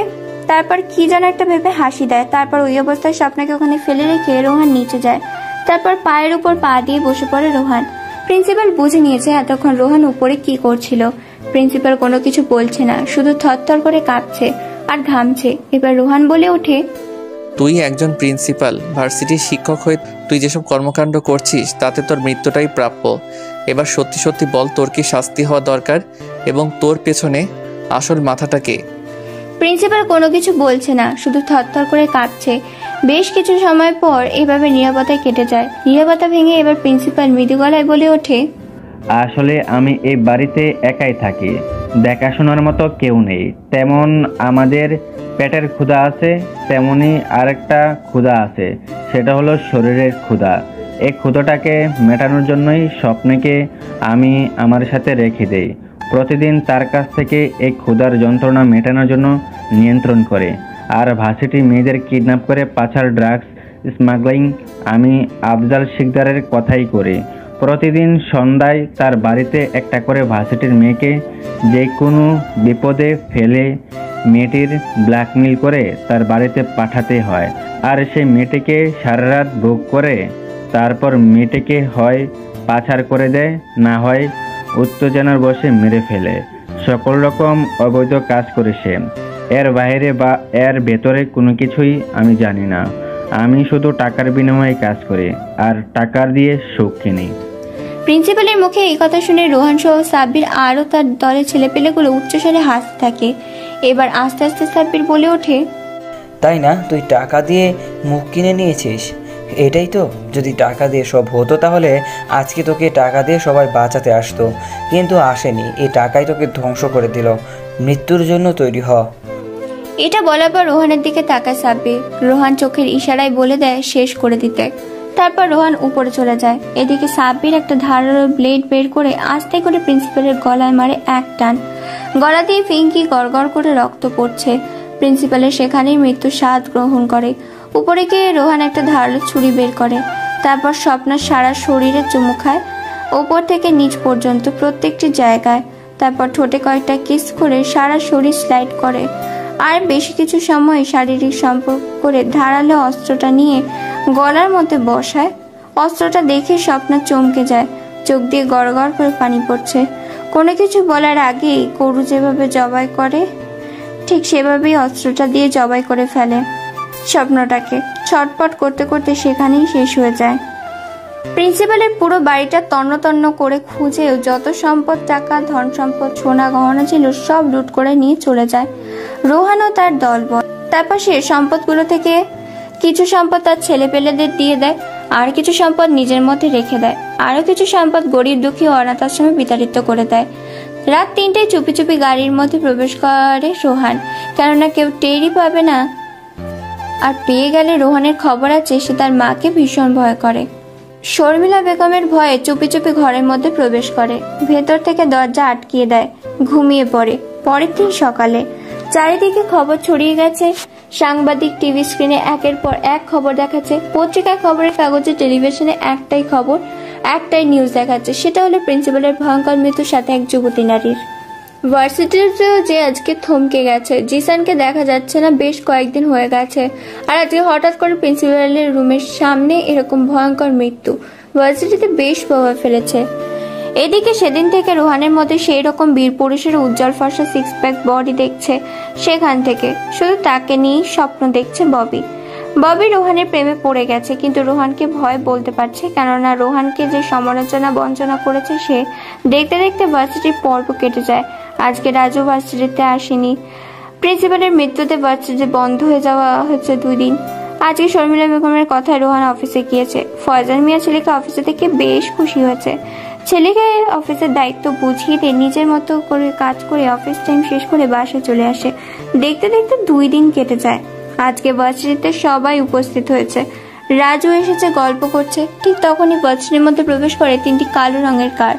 তারপর কি যেন একটা ভেবে হাসি দেয়, তারপর ওই অবস্থায় স্বপ্নাকে ওখানে ফেলে রেখে রোহান নিচে যায়, তারপর পায়ের উপর পা দিয়ে বসে পড়ে রোহান। প্রিন্সিপাল বুঝে নিয়েছে এতক্ষণ রোহান উপরে কি করছিল। প্রিন্সিপাল কোনো কিছু বলছে না, শুধু থরথর করে কাঁপছে আর ঘামছে। এবার রোহান বলে ওঠে, তুই একজন প্রিন্সিপাল, ভার্সিটির শিক্ষক হয়ে তুই যেসব কর্মকাণ্ড করছিস তাতে তোর মৃত্যুটাই প্রাপ্য। এবার সত্যি সত্যি বল, তোর কি শাস্তি হওয়া দরকার এবং তোর পেছনে আসল মাথাটাকে? প্রিন্সিপাল কোনো কিছু বলছে না, শুধু থরথর করে কাঁপছে। বেশ কিছু সময় পর এভাবে নীরবতায় কেটে যায়। নীরবতা ভেঙে এবার প্রিন্সিপাল মৃদু গলায় বলে ওঠে, আসলে আমি এই বাড়িতে একাই থাকি, দেখাশোনার মতো কেউ নেই। তেমন আমাদের পেটের ক্ষুধা আছে, তেমনি আরেকটা ক্ষুধা আছে, সেটা হলো শরীরের ক্ষুধা। এই ক্ষুধাটাকে মেটানোর জন্যই স্বপ্নকে আমি আমার সাথে রেখে দেই। প্রতিদিন তার কাছ থেকে এই ক্ষুধার যন্ত্রণা মেটানোর জন্য নিয়ন্ত্রণ করে। আর ভার্সিটি মেয়েদের কিডন্যাপ করে পাচার, ড্রাগস স্মাগলিং আমি আফজাল শিকদারের কথাই করি। প্রতিদিন সন্ধ্যায় তার বাড়িতে একটা করে ভার্সিটির মেয়েকে যে কোনো বিপদে ফেলে মেয়েটির ব্ল্যাকমেল করে তার বাড়িতে পাঠাতে হয়। আর সেই মেয়েটিকে সারা রাত ভোগ করে তারপর মেয়েটিকে হয় পাচার করে দেয়, না হয় উত্তেজনার বশে মেরে ফেলে। সকল রকম অবৈধ কাজ করে সে। এর বাইরে বা এর ভেতরে কোনো কিছুই আমি জানি না। আমি শুধু টাকার বিনিময়ে কাজ করি আর টাকার দিয়ে সুখ কিনি। প্রিন্সিপালের মুখে এই কথা শুনে রোহান সহ সাব্বির আরও তার দলের ছেলেপেলেগুলো উচ্চস্বরে হাসতে থাকে। এবার আস্তে আস্তে সাব্বির বলে ওঠে, তাই না, তুই টাকা দিয়ে মুখ কিনে নিয়েছিস? এটাই তো। যদি টাকা দিয়ে সব হতো তাহলে আজকে তোকে টাকা দিয়ে সবাই বাঁচাতে আসতো, কিন্তু আসেনি। এই টাকাই তোকে ধ্বংস করে দিল। মৃত্যুর জন্য তৈরি হ। এটা বলার পর রোহানের দিকে তাকায় সাব্বির। রোহান চোখের ইশারায় বলে দেয় শেষ করে দিতে। তারপর রোহান উপরে চলে যায়। এদিকে সাব্বির একটা ধারালো ব্লেড বের করে আস্তে করে প্রিন্সিপালের গলায় মারে এক টান। গলা দিয়ে ফিঙ্কি গড়গড় করে রক্ত পড়ছে। প্রিন্সিপালের সেখানেই মৃত্যুর স্বাদ গ্রহণ করে। উপরে গিয়ে রোহান একটা ধারালো ছুরি বের করে, তারপর স্বপ্নার সারা শরীরে চুমু খায়, ওপর থেকে নিচ পর্যন্ত প্রত্যেকটি জায়গায়। তারপর ঠোঁটে কয়েকটা কিস করে সারা শরীর স্লাইড করে। আর বেশি কিছু সময় শারীরিক সম্পর্ক করে ধারালো অস্ত্রটা নিয়ে গলার মধ্যে বসায়। অস্ত্রটা দেখে স্বপ্না চমকে যায়, চোখ দিয়ে গড়গড় করে পানি পড়ছে। কোনো কিছু বলার আগেই গরু যেভাবে জবাই করে ঠিক সেভাবেই অস্ত্রটা দিয়ে জবাই করে ফেলে স্বপ্নটাকে। ছটপট করতে করতে সেখানেই শেষ হয়ে যায়। প্রিন্সিপালের পুরো বাড়িটা তন্ন তন্ন করে খুঁজেও যত সম্পদ, টাকা, ধন সম্পদ, সোনা গহনা ছিল সব লুট করে নিয়ে চলে যায় রোহান ও তার দলবল। তারপর সে সম্পদগুলো থেকে কিছু সম্পদ তার ছেলেপেলেদের দিয়ে দেয়, আর কিছু সম্পদ নিজের মধ্যে রেখে দেয়, আরো কিছু সম্পদ গরিব দুঃখী ও অনাথ আশ্রমে বিতাড়িত করে দেয়। রাত 3টায় চুপি চুপি গাড়ির মধ্যে প্রবেশ করে রোহান, কেননা কেউ টেরই পাবে না। আর পেয়ে গেলে রোহানের খবর আছে, সে তার মাকে ভীষণ ভয় করে। শর্মিলা বেগমের ভয়ে চুপি চুপি ঘরের মধ্যে প্রবেশ করে, ভেতর থেকে দরজা আটকিয়ে দেয়, ঘুমিয়ে পড়ে। পরের দিন সকালে চারিদিকে খবর ছড়িয়ে গেছে। সাংবাদিক টিভি স্ক্রিনে একের পর এক খবর দেখাচ্ছে, পত্রিকায়, খবরের কাগজে, টেলিভিশনে একটাই খবর, একটাই নিউজ দেখাচ্ছে, সেটা হলো প্রিন্সিপালের ভয়ঙ্কর মৃত্যুর সাথে এক যুবতী নারীর। ভার্সিটিতেও যে আজকে থমকে গেছে, জিসানকে দেখা যাচ্ছে না বেশ কয়েকদিন হয়ে গেছে, আর আজকে হঠাৎ করে প্রিন্সিপালের রুমের সামনে এরকম ভয়ঙ্কর মৃত্যু ভার্সিটিতে বেশ প্রভাব ফেলেছে। এদিকে সেদিন থেকে রোহানের মধ্যে সেই রকম বীর পুরুষের উজ্জ্বল ফর্সা সিক্স প্যাক বডি দেখছে, সেখান থেকে শুধু তাকে নিয়েই স্বপ্ন দেখছে ববি। ববি রোহানের প্রেমে পড়ে গেছে, কিন্তু রোহানকে ভয় বলতে পারছে, কেননা রোহানকে যে সমালোচনা বঞ্চনা করেছে সে। দেখতে দেখতে ভার্সিটির পর্ব কেটে যায়। আজকে রাজু ভার্সিটিতে আসেনি। প্রিন্সিপালের মৃত্যুতে ভার্সিটি বন্ধ হয়ে যাওয়া হচ্ছে 2 দিন। আজকে শর্মিলা বেগমের কথায় রোহান অফিসে গিয়েছে। ফয়জাল মিয়া ছেলেকে অফিসে থেকে বেশ খুশি হয়েছে। ছেলেকে অফিসের দায়িত্ব বুঝিয়ে দিয়ে নিজের মতো করে কাজ করে অফিস টাইম শেষ করে বাসায় চলে আসে। দেখতে দেখতে 2 দিন কেটে যায়। আজকে ভার্সিটিতে সবাই উপস্থিত হয়েছে। রাজু এসেছে, গল্প করছে। ঠিক তখনই ভার্সিটির মধ্যে প্রবেশ করে 3টি কালো রঙের কার।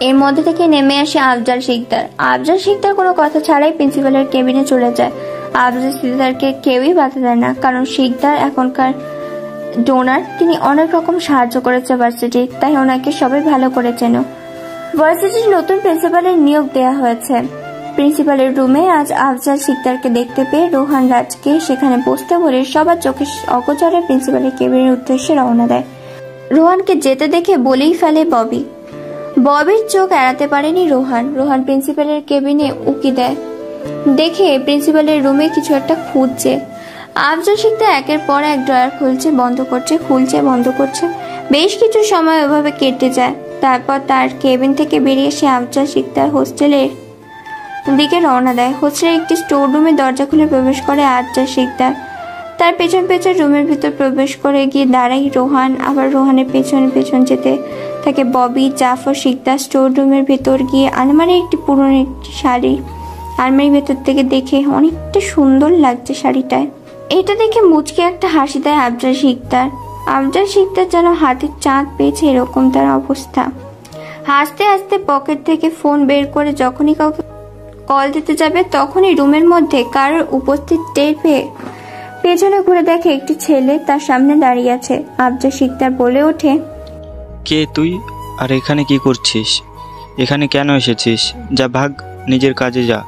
এর মধ্যে থেকে নেমে আসে আফজাল শিকদার। আফজাল শিকদার কোনো কথা ছাড়াই প্রিন্সিপালের কেবিনে চলে যায়। আফজাল শিকদারকে কেউই বাধা দেয় না, কারণ শিকদার এখনকার ডোনার। তিনি অনেক রকম সাহায্য করেছে ভার্সিটি, তাই ওনাকে সবাই ভালো করে চেনো। ভার্সিটির নতুন প্রিন্সিপালের নিয়োগ দেওয়া হয়েছে। প্রিন্সিপালের রুমে আজ আফজাল শিকদারকে দেখতে পেয়ে রোহান রাজকে সেখানে বসতে বলে সবার চোখে অগোচরে প্রিন্সিপালের কেবিনের উদ্দেশ্যে রওনা দেয়। রোহানকে যেতে দেখে বলেই ফেলে ববি। ববির চোখ এড়াতে পারেনি রোহান। রোহান প্রিন্সিপালের কেবিনে উকি দেয়, দেখে প্রিন্সিপালের রুমে কিছু একটা খুঁজছে। আফজাল শিকদার একের পর এক ড্রয়ার খুলছে বন্ধ করছে, খুলছে বন্ধ করছে। বেশ কিছু সময় ওভাবে কেটে যায়। তারপর তার কেবিন থেকে বেরিয়ে এসে আফজাল শিকদার হোস্টেলের দিকে রওনা দেয়। হোস্টেলের একটি স্টোর রুমে দরজা খুলে প্রবেশ করে আফজাল শিকদার। তার পেছন পেছন রুমের ভিতর প্রবেশ করে গিয়ে দাঁড়ায় রোহান। আবার রোহানের পেছনে পেছন যেতে থাকে ববি। জাফর শিকদার স্টোর রুমের ভেতর গিয়ে আলমারির একটি পুরনো একটি শাড়ি আলমারির ভেতর থেকে দেখে অনেকটা সুন্দর লাগছে শাড়িটায়। এটা দেখে মুচকে একটা হাসি দেয় আফজাল শিকদার। আফজাল শিকদার যেন হাতের চাঁদ পেয়েছে এরকম তার অবস্থা। হাসতে হাসতে পকেট থেকে ফোন বের করে যখনই কাউকে কল দিতে যাবে তখনই রুমের মধ্যে কারোর উপস্থিত টের পেয়ে পেছনে ঘুরে দেখে একটি ছেলে তার সামনে দাঁড়িয়ে আছে। আফজাল শিকদার বলে ওঠে, কে তুই? আর এখানে কি করছিস? এখানে কেন এসেছিস? যা ভাগ, নিজের কাজে যা।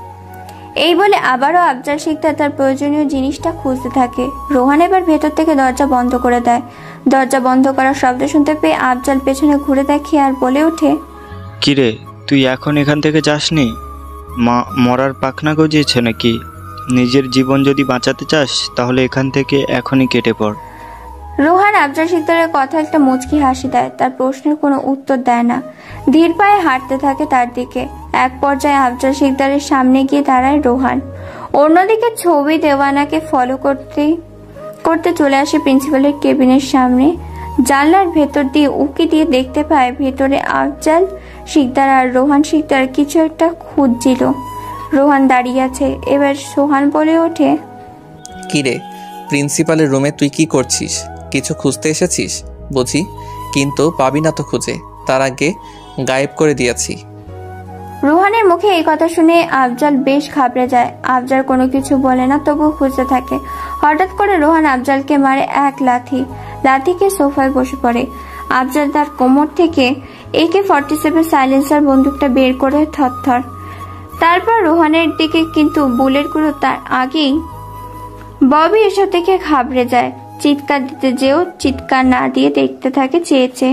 এই বলে আবারও আফজাল শিকদার তার প্রয়োজনীয় জিনিসটা খুঁজতে থাকে। রোহান এবার ভেতর থেকে দরজা বন্ধ করে দেয়। দরজা বন্ধ করার শব্দ শুনতে পেয়ে আফজাল পেছনে ঘুরে দেখে আর বলে ওঠে, কিরে, তুই এখন এখান থেকে যাসনি? মরার পাখনা গজিয়েছে নাকি? নিজের জীবন যদি বাঁচাতে চাস তাহলে এখান থেকে এখনই কেটে পড়। রোহান আফজাল শিকদারের কথা একটা মুচকি হাসি দেয়। তার প্রশ্নের কোনো উত্তর দেয় না। ধীর পায়ে হাঁটতে থাকে তার দিকে। এক পর্যায়ে আফজাল শিকদারের সামনে গিয়ে দাঁড়ায় রোহান। অন্যদিকে ছবি দেওয়ানাকে ফলো করতে করতে চলে আসে প্রিন্সিপালের কেবিনের সামনে। জানলার ভেতর দিয়ে উকি দিয়ে দেখতে পায় ভেতরে আফজাল শিকদার আর রোহান শিকদার কিছু একটা খুঁজছিল। রোহান দাঁড়িয়ে আছে। এবার সোহান বলে ওঠে, কিরে, প্রিন্সিপালের রুমে তুই কি করছিস? কিছু খুঁজতে এসেছিস বুঝি? কিন্তু পাবি না তো খুঁজে, তার আগে গায়েব করে দিয়েছি। রোহানের মুখে এই কথা শুনে আফজাল বেশ ঘাবড়ে যায়। আফজাল কোনো কিছু বলে না, তবুও খুঁজতে থাকে। হঠাৎ করে রোহান আফজালকে মারে এক লাথি। লাথিকে সোফায় বসে পড়ে। আফজাল তার কোমর থেকে AK-47 সাইলেন্সার বন্দুকটা বের করে থরথর। তারপর রোহানের দিকে, কিন্তু বুলেটগুলো তার আগেই ববি এসব থেকে ঘাবড়ে যায়। চিৎকার দিতে যেও চিৎকার না দিয়ে দেখতে থাকে চেয়েছে।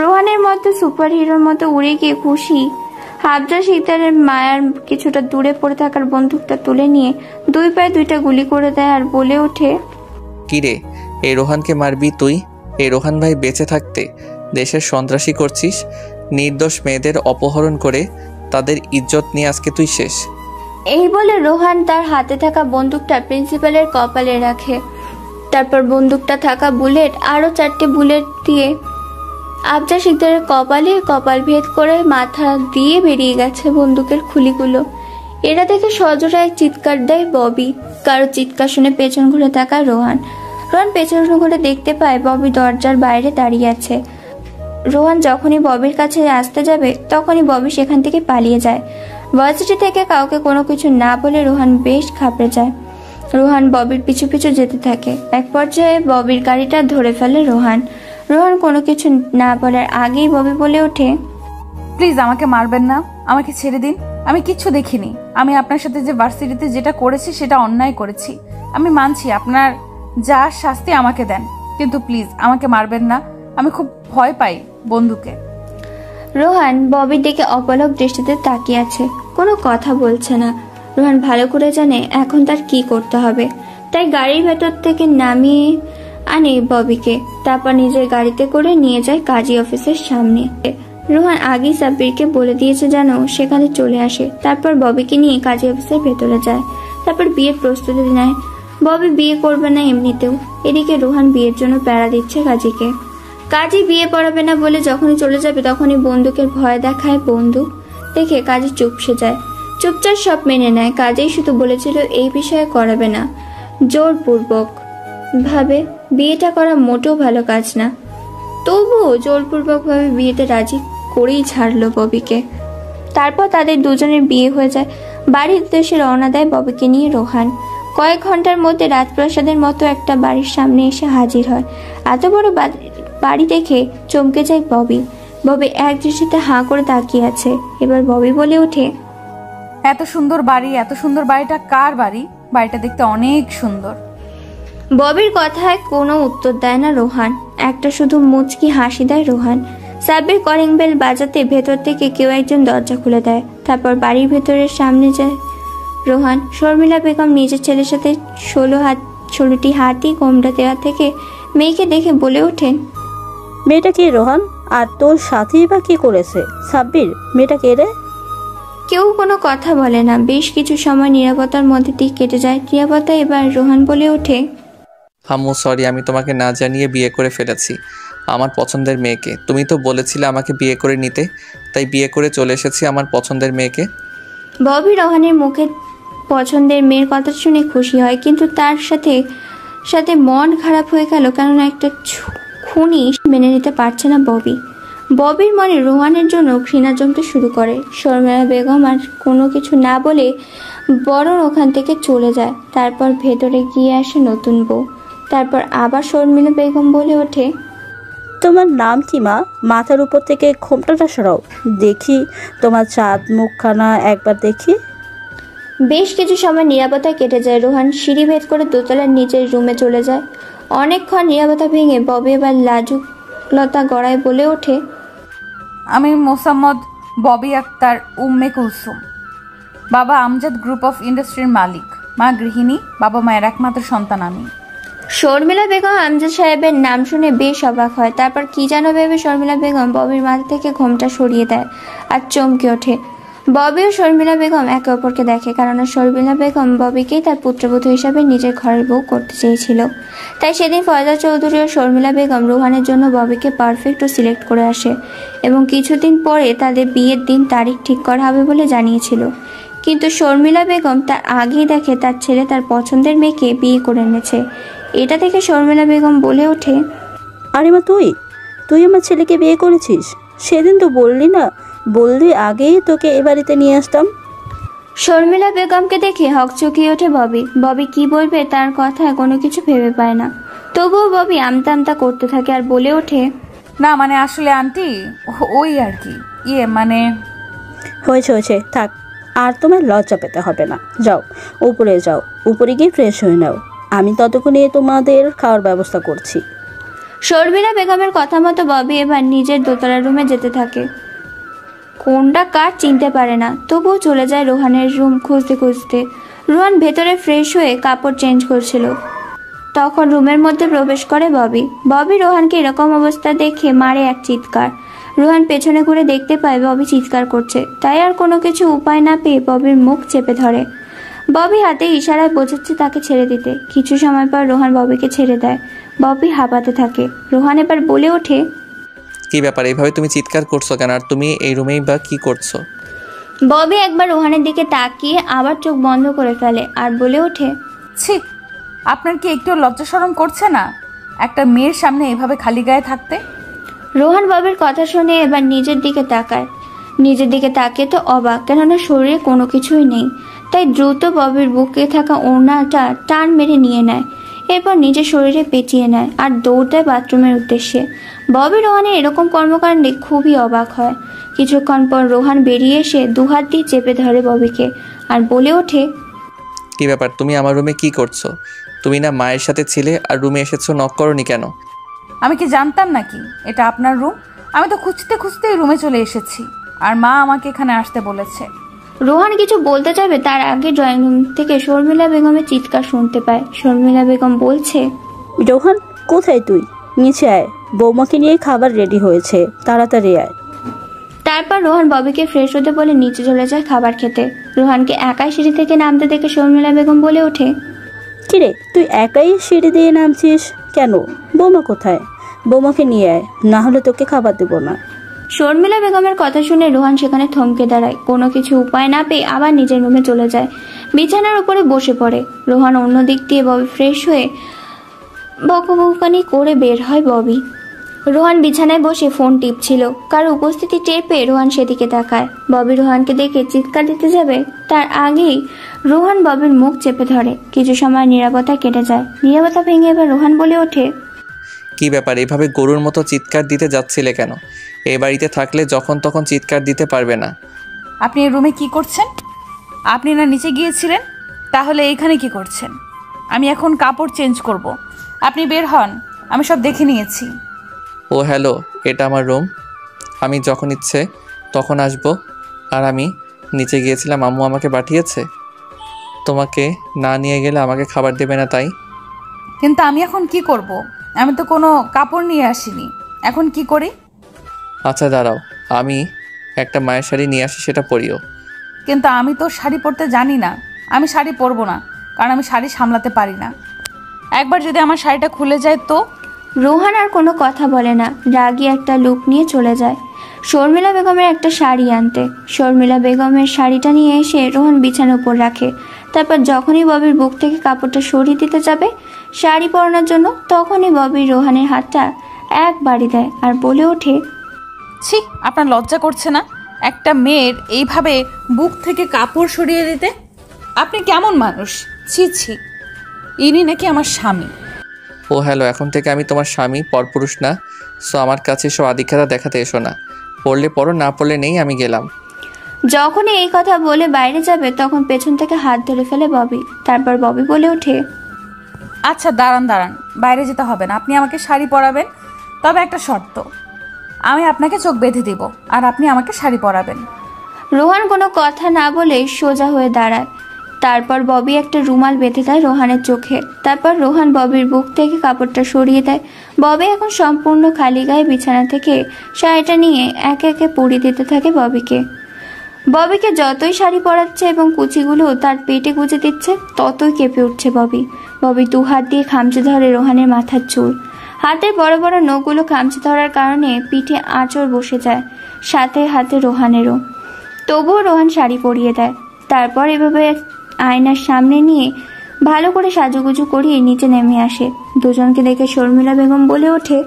রোহানের মধ্যে সুপার হিরোর মতো উড়ে গিয়ে খুশি আফজাল শিকদারের মায়ার কিছুটা দূরে পড়ে থাকার বন্দুকটা তুলে নিয়ে 2 পায়ে 2টা গুলি করে দেয় আর বলে ওঠে, কিরে, এই রোহানকে মারবি তুই? এই রোহান ভাই বেঁচে থাকতে দেশের সন্ত্রাসী করছিস। নির্দোষ মেয়েদের অপহরণ করে তাদের ইজ্জত নিয়ে আজকে তুই শেষ। এই বলে রোহান তার হাতে থাকা বন্দুকটা প্রিন্সিপালের কপালে রাখে। তারপর বন্দুকটা থাকা বুলেট আরো 4টে বুলেট দিয়ে আফজাল শিকদারের কপালে কপাল ভেদ করে মাথা দিয়ে বেরিয়ে গেছে বন্দুকের খুলিগুলো। এরা দেখে সজোরে এক চিৎকার দেয় ববি। কারো চিৎকার শুনে পেছন ঘুরে তাকায় রোহান। রোহান পেছন ঘুরে দেখতে পায় ববি দরজার বাইরে দাঁড়িয়ে আছে। রোহান যখনই ববির কাছে আসতে যাবে তখনই ববি সেখান থেকে পালিয়ে যায়। ভার্সিটি থেকে কাউকে কোনো কিছু না বলে রোহান বেশ ঘাবড়ে যায়। রোহান ববির পিছু পিছু যেতে থাকে। এক পর্যায়ে ববির গাড়িটা ধরে ফেলে রোহান। রোহান কোনো কিছু না বলার আগেই ববি বলে ওঠে, প্লিজ আমাকে মারবেন না, আমাকে ছেড়ে দিন। আমি কিচ্ছু দেখিনি। আমি আপনার সাথে যে ভার্সিটিতে যেটা করেছি সেটা অন্যায় করেছি। আমি মানছি, আপনার যা শাস্তি আমাকে দেন, কিন্তু প্লিজ আমাকে মারবেন না। আমি খুব ভয় পাই বন্ধুকে। রোহান ববির দিকে অপলক দৃষ্টিতে তাকিয়ে আছে, কোনো কথা বলছে না। রোহান ভালো করে জানে এখন তার কি করতে হবে, তাই গাড়ির ভেতর থেকে নামিয়ে আনে ববিকে, তারপর নিজের গাড়িতে করে নিয়ে যায় কাজী অফিসের সামনে। রোহান আগেই সাব্বিরকে বলে দিয়েছে যেন সেখানে চলে আসে। তারপর ববিকে নিয়ে কাজী অফিসের ভেতরে যায়, তারপর বিয়ের প্রস্তুতি নেয়। ববি বিয়ে করবে না এমনিতেও। এদিকে রোহান বিয়ের জন্য প্যারা দিচ্ছে কাজীকে। কাজী বিয়ে পড়াবে না বলে যখনই চলে যাবে তখনই বন্দুকের ভয় দেখায়। বন্দুক দেখে কাজী চুপসে যায়, চুপচাপ সব মেনে নেয়। কাজেই শুধু বলেছিল এই বিষয়ে করাবে না, জোরপূর্বক ভাবে বিয়েটা করা মোটেও ভালো কাজ না। তবুও জোরপূর্বক ভাবে বিয়েতে রাজি করেই ছাড়লো ববিকে। তারপর তাদের দুজনের বিয়ে হয়ে যায়। বাড়ির উদ্দেশ্যে রওনা দেয় ববিকে নিয়ে রোহান। কয়েক ঘন্টার মধ্যে রাজপ্রাসাদের মতো একটা বাড়ির সামনে এসে হাজির হয়। এত বড় বাড়ি দেখে চমকে যায় ববি। ববি এক দৃষ্টিতে হাঁ করে তাকিয়ে আছে। এবার ববি বলে ওঠে, এত সুন্দর বাড়ি, এত সুন্দর বাড়িটা কার বাড়ি? বাড়িটা দেখতে অনেক সুন্দর। ববির কথায় কোনো উত্তর দেয় না রোহান, একটা শুধু মুচকি হাসি দেয় রোহান। সাব্বির কলিং বেল বাজাতে ভেতর থেকে কেউ একজন দরজা খুলে দেয়। তারপর বাড়ির ভেতরের সামনে যায় রোহান। শর্মিলা বেগম নিজের ছেলের সাথে 16টি হাতি কোমড়া দেওয়া থেকে মেয়েকে দেখে বলে ওঠেন, মেয়েটা কে রোহান? আর তোর সাথেই বা কি করেছে? সাব্বির, মেয়েটা কে রে? কেউ কোনো কথা বলে না। বেশ কিছু সময় নীরবতার মধ্যে দিয়ে কেটে যায়। নীরবতা এবার রোহান বলে ওঠে, আম্মু সরি, আমি তোমাকে না জানিয়ে বিয়ে করে ফেলেছি আমার পছন্দের মেয়েকে। তুমি তো বলেছিলে আমাকে বিয়ে করে নিতে, তাই বিয়ে করে চলে এসেছি আমার পছন্দের মেয়েকে। ববি রোহানের মুখে পছন্দের মেয়ের কথা শুনে খুশি হয়, কিন্তু তার সাথে সাথে মন খারাপ হয়ে গেল, কেননা একটা খুনি মেনে নিতে পারছে না ববি। ববির মনে রোহানের জন্য ঘৃণা জমতে শুরু করে। শর্মিলা বেগম আর কোনো কিছু না বলে বরং ওখান থেকে চলে যায়। তারপর ভেতরে গিয়ে আসে নতুন বউ। তারপর আবার শর্মিলা বেগম বলে ওঠে, তোমার নাম কি মা? মাথার উপর থেকে ঘোমটাটা সরাও দেখি, তোমার চাঁদ মুখখানা একবার দেখি। বেশ কিছু সময় নীরবতা কেটে যায়। রোহান সিঁড়ি ভেদ করে দোতলার নিচের রুমে চলে যায়। অনেকক্ষণ নীরবতা ভেঙে ববি এবার লাজুকলতা গড়ায় বলে ওঠে, আমি মোসাম্মদ ববি আক্তার উম্মে কুলসুম, বাবা আমজাদ গ্রুপ অফ ইন্ডাস্ট্রির মালিক, মা গৃহিণী, বাবা মায়ের একমাত্র সন্তান আমি। শর্মিলা বেগম আমজাদ সাহেবের নাম শুনে বেশ অবাক হয়। তারপর কি যেন ভেবে শর্মিলা বেগম ববির মাথা থেকে ঘোমটা সরিয়ে দেয় আর চমকে ওঠে। ববি ও শর্মিলা বেগম একে অপরকে দেখে, কারণ শর্মিলা বেগম ববিকেই তার পুত্রবধূ হিসাবে নিজের ঘরের বউ করতে চেয়েছিল। তাই সেদিন ফয়জা চৌধুরী ও শর্মিলা বেগম রোহানের জন্য ববিকে পারফেক্ট ও সিলেক্ট করে আসে এবং কিছুদিন পরে তাদের বিয়ের দিন তারিখ ঠিক করা হবে বলে জানিয়েছিল। কিন্তু শর্মিলা বেগম তার আগেই দেখে তার ছেলে তার পছন্দের মেয়েকে বিয়ে করে এনেছে। এটা থেকে শর্মিলা বেগম বলে ওঠে, আরে মা, তুই আমার ছেলেকে বিয়ে করেছিস? সেদিন তো বললি না, বললি আগেই তোকে এ বাড়িতে নিয়ে আসতাম। শর্মিলা বেগমকে দেখে হকচকিয়ে ওঠে ববি। ববি কি বলবে তার কথায় কোনো কিছু ভেবে পায় না। তবুও ববি আমতা আমতা করতে থাকে আর বলে ওঠে, না মানে আসলে আন্টি ওই আর কি, মানে হয়েছে থাক, আর তোমার লজ্জা পেতে হবে না। যাও উপরে গিয়ে ফ্রেশ হয়ে নাও, আমি ততক্ষণে তোমাদের খাওয়ার ব্যবস্থা করছি। শর্মিলা বেগমের কথা মতো ববি এবার নিজের দোতলা রুমে যেতে থাকে। কোনটা কার চিনতে পারে না, তবুও চলে যায় রোহানের রুম খুঁজতে খুঁজতে। রোহান ভেতরে ফ্রেশ হয়ে কাপড় চেঞ্জ করছিল, তখন রুমের মধ্যে প্রবেশ করে ববি রোহানকে এরকম অবস্থা দেখে মারে এক চিৎকার। রোহান পেছনে ঘুরে দেখতে পায় ববি চিৎকার করছে, তাই আর কোনো কিছু উপায় না পেয়ে ববির মুখ চেপে ধরে। ববি হাতে ইশারায় বোঝাচ্ছে তাকে ছেড়ে দিতে। কিছু সময় পর রোহান ববিকে ছেড়ে দেয়। ববি হাঁপাতে থাকে। রোহান এবার বলে ওঠে, কি ব্যাপার, এইভাবে তুমি চিৎকার করছো কেন? আর তুমি এই রুমেই বা কি করছো? ববি একবার রোহানের দিকে তাকিয়ে আবার চোখ বন্ধ করে ফেলে আর বলে ওঠে, ছি, আপনার কি একটু লজ্জা শরম করছে না একটা মেয়ের সামনে এভাবে খালি গায়ে থাকতে? রোহান ববির কথা শুনে এবার নিজের দিকে তাকায়। নিজের দিকে তাকিয়ে তো অবাক, কেননা শরীরে কোনো কিছুই নেই। তাই দ্রুত ববির বুকে থাকা ওড়নাটা টান মেরে নিয়ে নেয় এরপর নিজের শরীরে পেঁচিয়ে নেয় আর দৌড় দেয় বাথরুমের উদ্দেশ্যে। ববি রোহানের এরকম কর্মকাণ্ডে খুবই অবাক হয়। কিছুক্ষণ পর রোহান বেরিয়ে এসে দুহাত দিয়ে চেপে ধরে ববিকে আর বলে ওঠে, কি ব্যাপার, তুমি আমার রুমে কি করছো? তুমি না মায়ের সাথে ছিলে, আর রুমে এসেছো, নক করোনি কেন? আমি কি জানতাম নাকি এটা আপনার রুম? আমি তো খুঁজতে খুঁজতেই রুমে চলে এসেছি, আর মা আমাকে এখানে আসতে বলেছে। রোহান কিছু বলতে যাবে তার আগে ড্রয়িং রুম থেকে শর্মিলা বেগমের চিৎকার শুনতে পায়। শর্মিলা বেগম বলছে, রোহান কোথায় তুই? নিচে আয়, বৌমাকে নিয়ে খাবার রেডি হয়েছে, তাড়াতাড়ি আয়। তারপর রোহান ববিকে ফ্রেশ হতে বলে নিচে চলে যায় খাবার খেতে। রোহানকে একাই সিঁড়ি থেকে নামতে দেখে শর্মিলা বেগম বলে ওঠে, কিরে তুই একাই সিঁড়ি দিয়ে নামছিস কেন? বৌমা কোথায়? বৌমাকে নিয়ে আয়, না হলে তোকে খাবার দেবো না। শর্মিলা বেগমের কথা শুনে রোহান সেখানে থমকে দাঁড়ায়। কোনো কিছু উপায় না পেয়ে আবার নিজের রুমে চলে যায়, বিছানার উপরে বসে পড়ে। রোহান অন্য দিক দিয়ে ববি ফ্রেশ হয়ে বকবকানি করে বের হয় ববি। রোহান বিছানায় বসে ফোন টিপছিল, কারো উপস্থিতি টের পেয়ে রোহান সেদিকে তাকায়। ববি রোহানকে দেখে চিৎকার দিতে যাবে তার আগেই রোহান ববির মুখ চেপে ধরে। কিছু সময় নীরবতা কেটে যায়। নীরবতা ভেঙে এবার রোহান বলে ওঠে, কি ব্যাপার, এভাবে গরুর মতো চিৎকার দিতে যাচ্ছিলে কেন? এই বাড়িতে থাকলে যখন তখন চিৎকার দিতে পারবে না। আপনি এই রুমে কি করছেন? আপনি না নিচে গিয়েছিলেন, তাহলে এইখানে কি করছেন? আমি এখন কাপড় চেঞ্জ করব, আপনি বের হন, আমি সব দেখে নিয়েছি। ও হ্যালো, এটা আমার রুম, আমি যখন ইচ্ছে তখন আসবো। আর আমি নিচে গিয়েছিলাম, আম্মু আমাকে পাঠিয়েছে। তোমাকে না নিয়ে গেলে আমাকে খাবার দেবে না, তাই। কিন্তু আমি এখন কি করব? আমি তো কোনো কাপড় নিয়ে আসিনি, এখন কি করি? আচ্ছা দাঁড়াও, আমি একটা মায়ের শাড়ি নিয়ে আসি, সেটা পরিও। কিন্তু আমি তো শাড়ি পরতে জানি না, আমি শাড়ি পরবো না, কারণ আমি শাড়ি সামলাতে পারি না। একবার যদি আমার শাড়িটা খুলে যায় তো? রোহান আর কোনো কথা বলে না, রাগী একটা লুক নিয়ে চলে যায় শর্মিলা বেগমের একটা শাড়ি আনতে। শর্মিলা বেগমের শাড়িটা নিয়ে এসে রোহান বিছানার উপর রাখে। তারপর যখনই ববির বুক থেকে কাপড়টা সরিয়ে দিতে যাবে শাড়ি পরানোর জন্য, তখনই ববি রোহানের হাতটা এক বাড়ি দেয় আর বলে ওঠে, ছি, আপনার লজ্জা করছে না একটা মেয়ের এইভাবে বুক থেকে কাপড় সরিয়ে দিতে? আপনি কেমন মানুষ? ছি ছি, ইনি নাকি আমার স্বামী। ও হ্যালো, এখন থেকে আমি তোমার স্বামী, পরপুরুষ না। সো আমার কাছে সব আধিক্যতা দেখাতে এসো না। পড়লে পড়ো, না পড়লে নেই, আমি গেলাম। যখনই এই কথা বলে বাইরে যাবে তখন পেছন থেকে হাত ধরে ফেলে ববি। তারপর ববি বলে ওঠে, আচ্ছা দাঁড়ান, বাইরে যেতে হবে না, আপনি আমাকে শাড়ি পরাবেন, তবে একটা শর্ত, আমি আপনাকে চোখ বেঁধে দিব আর আপনি আমাকে শাড়ি পরাবেন। রোহান কোনো কথা না বলে সোজা হয়ে দাঁড়ায়। তারপর ববি একটা রুমাল বেঁধে দেয় রোহানের চোখে। তারপর রোহান ববির বুক থেকে কাপড়টা সরিয়ে দেয়। ববি এখন সম্পূর্ণ খালি গায়ে বিছানা থেকে শাড়িটা নিয়ে একে একে পরিয়ে দিতে থাকে ববিকে যতই শাড়ি পরাচ্ছে এবং কুচিগুলো তার পেটে গুঁজে দিচ্ছে, ততই কেঁপে উঠছে ববি দু হাত দিয়ে খামচে ধরে রোহানের মাথার চুল। হাতের বড় বড় নখগুলো খামচে ধরার কারণে পিঠে আঁচড় বসে যায়, সাথে হাতে রোহানেরও। তবুও রোহান শাড়ি পরিয়ে দেয়। তারপর এভাবে আয়নার সামনে নিয়ে ভালো করে সাজুগুজু করিয়ে নিচে নেমে আসে। দুজনকে দেখে শর্মিলা বেগম বলে ওঠে,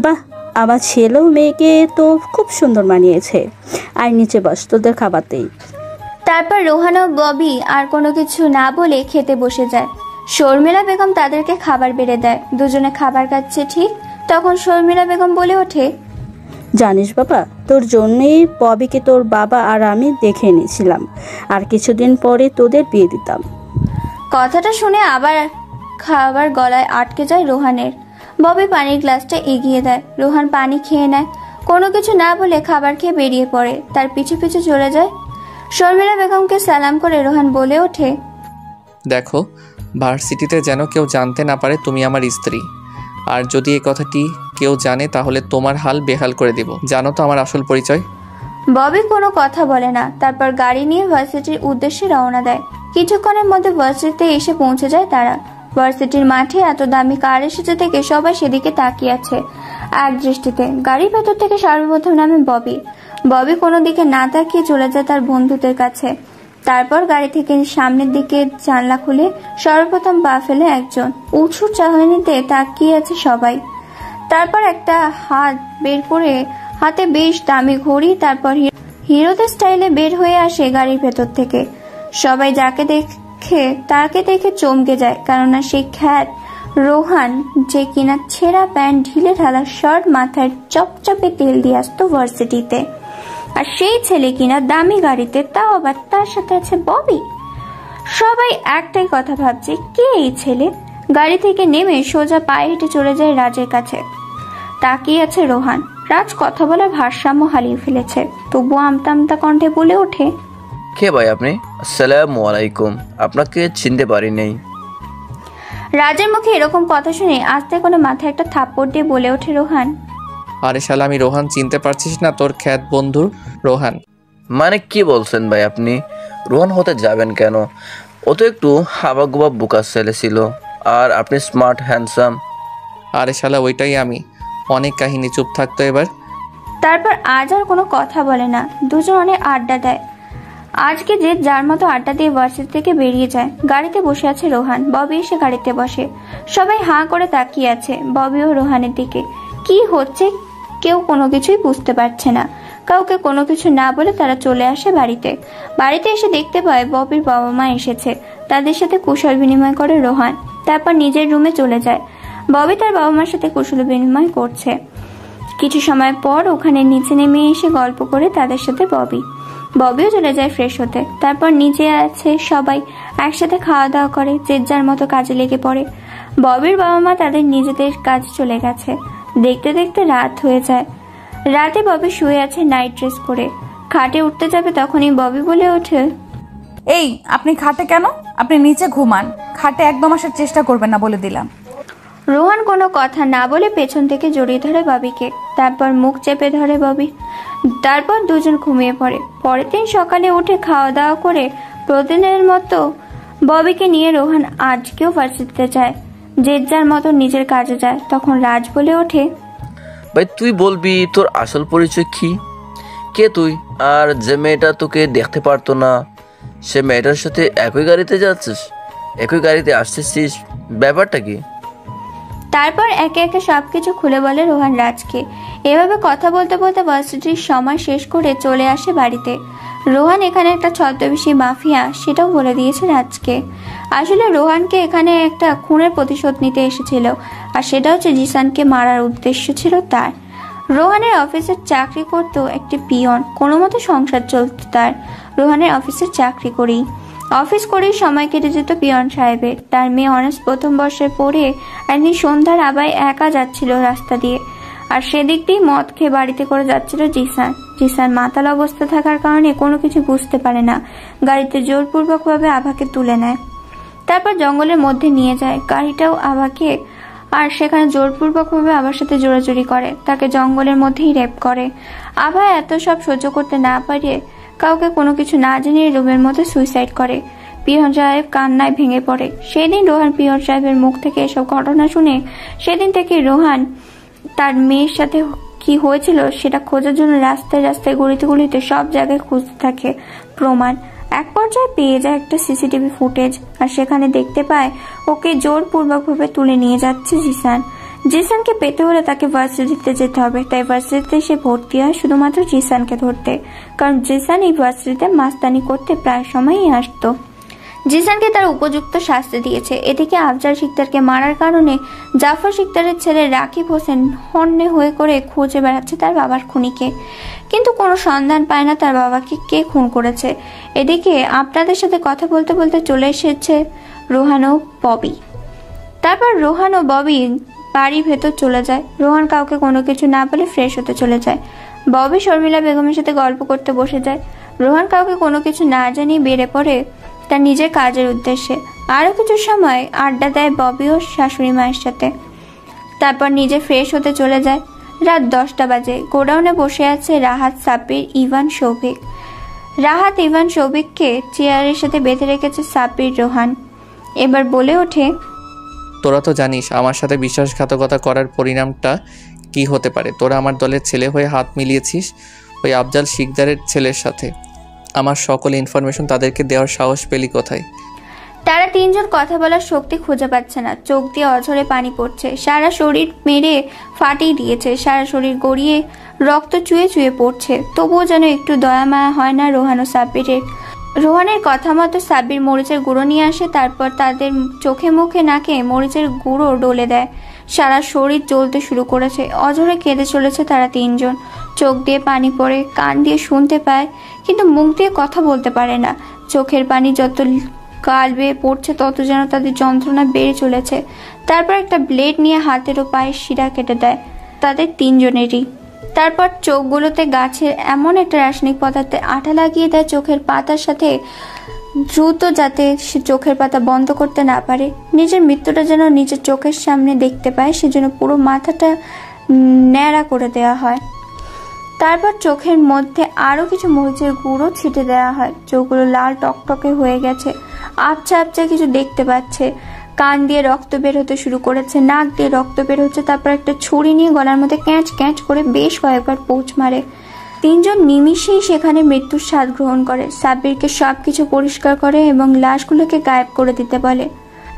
বাহ, আমার ছেলেও মেয়েকে তো খুব সুন্দর মানিয়েছে। আর নিচে বস, তোদের খাবারতেই। তারপর রোহান ও ববি আর কোনো কিছু না বলে খেতে বসে যায়। শর্মিলা বেগম তাদেরকে খাবার বেড়ে দেয়। দুজনে খাবার খাচ্ছে ঠিক তখন শর্মিলা বেগম বলে ওঠে, জানিস বাবা, তোর জন্যই ববিকে তোর বাবা আর আমি দেখে নিয়েছিলাম, আর কিছুদিন পরে তোদের বিয়ে দিতাম। কথাটা শুনে আবার খাবার গলায় আটকে যায় রোহানের। ববি পানির গ্লাসটা এগিয়ে দেয়। রোহান পানি খেয়ে নেয়। কোনো কিছু না বলে খাবার খেয়ে বেরিয়ে পড়ে। তার পিছু পিছু চলে যায়। শর্মিলা বেগমকে সালাম করে রোহান বলে ওঠে, দেখো, ভার্সিটিতে যেন কেউ জানতে না পারে তুমি আমার স্ত্রী। আর যদি এই কথাটি কেউ জানে তাহলে তোমার হাল বেহাল করে দেব। জানো তো আমার আসল পরিচয়। ববি কোনো কথা বলে না। তারপর গাড়ি নিয়ে ভার্সিটির উদ্দেশ্যে রওনা দেয়। কিছুক্ষণের মধ্যে ভার্সিটিতে এসে পৌঁছে যায় তারা। ভার্সিটির মাঠে এত দামি কার এসেছে থেকে সবাই সেদিকে তাকিয়ে আছে এক দৃষ্টিতে। গাড়ির ভেতর থেকে সর্বপ্রথম নামে ববি কোনো দিকে না তাকিয়ে চলে যায় তার বন্ধুদের কাছে। তারপর গাড়ি থেকে সামনের দিকে জানলা খুলে সর্বপ্রথম পা ফেলে একজন। উঁচু চাহনিতে তাকিয়ে আছে সবাই। তারপর একটা হাত বের করে হাতে বেশ দামি ঘড়ি, তারপর হিরোদের স্টাইলে বের হয়ে আসে গাড়ির ভেতর থেকে। সবাই যাকে চোখে তাকে দেখে চমকে যায়, কেননা সেই খ্যাত রোহান যে কিনা ছেঁড়া প্যান্ট, ঢিলে ঢালা শার্ট, মাথায় চপচপে তেল দিয়ে আসতো ভার্সিটিতে, আর সেই ছেলে কিনা দামি গাড়িতে, তাও আবার তার সাথে আছে ববি। সবাই একটাই কথা ভাবছে, কে এই ছেলে? গাড়ি থেকে নেমে সোজা পায়ে হেঁটে চলে যায় রাজের কাছে। তাকিয়ে আছে রোহান। রাজ কথা বলার ভারসাম্য হারিয়ে ফেলেছে, তবুও আমতা আমতা কণ্ঠে বলে ওঠে, কে ভাই আপনি? আসসালামু আলাইকুম, আপনাকে চিনতে পারি নাই। রাজের মুখে এরকম কথা শুনে আস্তে করে মাথায় একটা থাপ্পড় দিয়ে বলে ওঠে রোহান, আরে শালা, আমি রোহান চিনতে পারছিস না? তোর খ্যাত বন্ধু রোহান। মানে কি বলছেন ভাই আপনি? রোহান হতে যাবেন কেন? ও তো একটু হাবাগুবা বোকা ছেলে ছিল, আর আপনি স্মার্ট হ্যান্ডসাম। আরে শালা, ওইটাই আমি। অনেক কাহিনী, চুপ থাকতো এবার। তারপর আজ আর কোনো কথা বলে না, দুজন অনেক আড্ডা দেয়। আজকে যে যার মতো আড্ডা দিয়ে ভার্সিটি থেকে বেরিয়ে যায়। গাড়িতে বসে আছে রোহান, ববি এসে গাড়িতে বসে। সবাই হাঁ করে তাকিয়ে আছে ববি ও রোহানের দিকে। কি হচ্ছে কেউ কোনো কিছুই বুঝতে পারছে না। কাউকে কোনো কিছু না বলে তারা চলে আসে বাড়িতে। বাড়িতে এসে দেখতে পায় ববির বাবা মা এসেছে। তাদের সাথে কুশল বিনিময় করে রোহান, তারপর নিজের রুমে চলে যায়। ববি তার বাবা মার সাথে কুশল বিনিময় করছে। কিছু সময় পর ওখানে নিচে নেমে এসে গল্প করে তাদের সাথে ববিও চলে যায় ফ্রেশ হতে। তারপর নিচে আছে সবাই একসাথে খাওয়া দাওয়া করে, যে যার মতো কাজে লেগে পড়ে। ববির বাবা মা তাদের নিজেদের কাজ চলে গেছে। দেখতে দেখতে রাত হয়ে যায়। রাতে ববি শুয়ে আছে নাইট ড্রেস পরে। খাটে উঠতে যাবে তখনই ববি বলে ওঠে, এই আপনি খাটে কেন? আপনি নিচে ঘুমান, খাটে একদম আসার চেষ্টা করবেন না বলে দিলাম। রোহান কোনো কথা না বলে পেছন থেকে জড়িয়ে ধরে ববিকে, তারপর মুখ চেপে ধরে ববি। তারপর দুজন ঘুমিয়ে পড়ে। পরের দিন সকালে উঠে খাওয়া দাওয়া করে প্রতিদিনের মতো ববিকে নিয়ে রোহান আজকেও ভার্সিটিতে যায়। যে যার মতো নিজের কাজে যায়। তখন রাজ বলে ওঠে, ভাই তুই বলবি তোর আসল পরিচয় কি? কে তুই? আর যে মেয়েটা তোকে দেখতে পারতো না, সে মেয়েটার সাথে একই গাড়িতে যাচ্ছিস, একই গাড়িতে আসতেছিস, ব্যাপারটা কি? তারপর একে একে সবকিছু খুলে বলে রোহান রাজকে। এভাবে কথা বলতে বলতে ভার্সিটির সময় শেষ করে চলে আসে বাড়িতে। রোহান এখানে একটা ছদ্মবেশী মাফিয়া, সেটাও বলে দিয়েছে রাজকে। আসলে রোহানকে এখানে একটা খুনের প্রতিশোধ নিতে এসেছিল, আর সেটা হচ্ছে জিসানকে মারার উদ্দেশ্য ছিল তার। রোহানের অফিসের চাকরি করত একটি পিয়ন, কোনো মতো সংসার চলত তার। রোহানের অফিসের চাকরি করেই অফিস করেই সময় কেটে যেত পিয়ন সাহেবের। তার মেয়ে অনার্স প্রথম বর্ষে পড়ে একদিন সন্ধ্যার আবায় একা যাচ্ছিল রাস্তা দিয়ে, আর সেদিক দিয়ে মদ খেয়ে বাড়িতে করে যাচ্ছিল জিসান মাতাল অবস্থা থাকার কারণে কোনো কিছু বুঝতে পারে না। গাড়িতে জোরপূর্বকভাবে আভাকে তুলে নেয়, তারপর জঙ্গলের মধ্যে নিয়ে যায় গাড়িটাও আভাকে, আর সেখানে জোরপূর্বকভাবে আভার সাথে জোরাজুরি করে, তাকে জঙ্গলের মধ্যেই রেপ করে। আভা এত সব সহ্য করতে না পারে কাউকে কোনো কিছু না জানিয়ে রুমের মধ্যে সুইসাইড করে। পিয়ন সাহেব কান্নায় ভেঙে পড়ে। সেদিন রোহান পিয়ন সাহেবের মুখ থেকে এসব ঘটনা শুনে সেদিন থেকে রোহান তার মেয়ের সাথে কি হয়েছিল সেটা খোঁজার জন্য রাস্তায় রাস্তায় গলিতে সব জায়গায় খুঁজতে থাকে প্রমাণ। এক পর্যায়ে পেয়ে যায় একটা সিসিটিভি ফুটেজ, আর সেখানে দেখতে পায় ওকে জোরপূর্বকভাবে তুলে নিয়ে যাচ্ছে জিসানকে পেতে হলে তাকে ভার্সিটিতে যেতে হবে। তাই ভার্সিটিতে সে ভর্তি হয় শুধুমাত্র জিসানকে ধরতে, কারণ জিসান এই ভার্সিটিতে মাস্তানি করতে প্রায় সময়ই আসতো। জিসানকে তার উপযুক্ত শাস্তি দিয়েছে। এদিকে আফজাল শিকদারকে মারার কারণে জাফর শিকদারের ছেলে রাকিব হোসেন হন্যে হয়ে করে খুঁজে বেড়াচ্ছে তার বাবার খুনিকে, কিন্তু কোনো সন্ধান পায় না তার বাবাকে কে খুন করেছে। এদিকে আপনাদের সাথে কথা বলতে বলতে চলে এসেছে রোহান ও ববি। তারপর রোহান ও ববি বাড়ির ভেতর চলে যায়। রোহান কাউকে কোনো কিছু না বলে ফ্রেশ হতে চলে যায়। ববি শর্মিলা বেগমের সাথে গল্প করতে বসে যায়। রোহান কাউকে কোনো কিছু না জানিয়ে বেড়ে পড়ে তার নিজের কাজের উদ্দেশ্যে। আরো কিছু সময় আড্ডা দেয় ববি ও শাশুড়ি মায়ের সাথে, তারপর নিজে ফ্রেশ হতে চলে যায়। রাত 10টা বাজে। গোডাউনে বসে আছে রাহাত, সাব্বির, ইভান, সৌভিক। রাহাত ইভান সৌভিককে চেয়ারের সাথে বেঁধে রেখেছে সাব্বির। রোহান এবার বলে ওঠে, তোরা তো জানিস আমার সাথে বিশ্বাসঘাতকতা করার পরিণামটা কি হতে পারে। তোরা আমার দলের ছেলে হয়ে হাত মিলিয়েছিস ওই আফজাল শিকদারের ছেলের সাথে। আমার সকল ইনফরমেশন তাদেরকে দেওয়ার সাহস পেলি কোথায়? তারা তিনজন কথা বলার শক্তি খুঁজে পাচ্ছে না। চোখ দিয়ে অঝরে পানি পড়ছে, সারা শরীর মেরে ফাটিয়ে দিয়েছে, সারা শরীর গড়িয়ে রক্ত চুয়ে চুয়ে পড়ছে। তবুও যেন একটু দয়া মায়া হয় না রোহান ও সাব্বিরের। রোহানের কথা মতো সাব্বির মরিচের গুঁড়ো নিয়ে আসে, তারপর তাদের চোখে মুখে নাকে মরিচের গুঁড়ো ডলে দেয়। সারা শরীর জ্বলতে শুরু করেছে। অঝরে কেঁদে চলেছে তারা তিনজন। চোখ দিয়ে পানি পড়ে, কান দিয়ে শুনতে পায় কিন্তু মুখ দিয়ে কথা বলতে পারে না। চোখের পানি যত গাল বেয়ে পড়ছে তত যেন তাদের যন্ত্রণা বেড়ে চলেছে। তারপর একটা ব্লেড নিয়ে হাতের ও পায়ের শিরা কেটে দেয় তাদের তিনজনেরই। তারপর চোখগুলোতে গাছের এমন একটা রাসায়নিক পদার্থে আঠা লাগিয়ে দেয় চোখের পাতার সাথে, দ্রুত যাতে সে চোখের পাতা বন্ধ করতে না পারে। নিজের মৃত্যুটা যেন নিজের চোখের সামনে দেখতে পায়, সেজন্য পুরো মাথাটা ন্যাড়া করে দেওয়া হয়। তারপর চোখের মধ্যে আরো কিছু মরিচের গুঁড়ো ছিটে দেওয়া হয়। চোখগুলো লাল টকটকে হয়ে গেছে, আবছা আবছা কিছু দেখতে পাচ্ছে। কান দিয়ে রক্ত বের হতে শুরু করেছে, নাক দিয়ে রক্ত বের হচ্ছে। তারপর একটা ছুরি নিয়ে গলার মধ্যে ক্যাঁচ ক্যাঁচ করে বেশ কয়েকবার পোঁচ মারে। তিনজন নিমিষেই সেখানে মৃত্যুর স্বাদ গ্রহণ করে। সাব্বিরকে সবকিছু পরিষ্কার করে এবং লাশগুলোকে গায়েব করে দিতে বলে।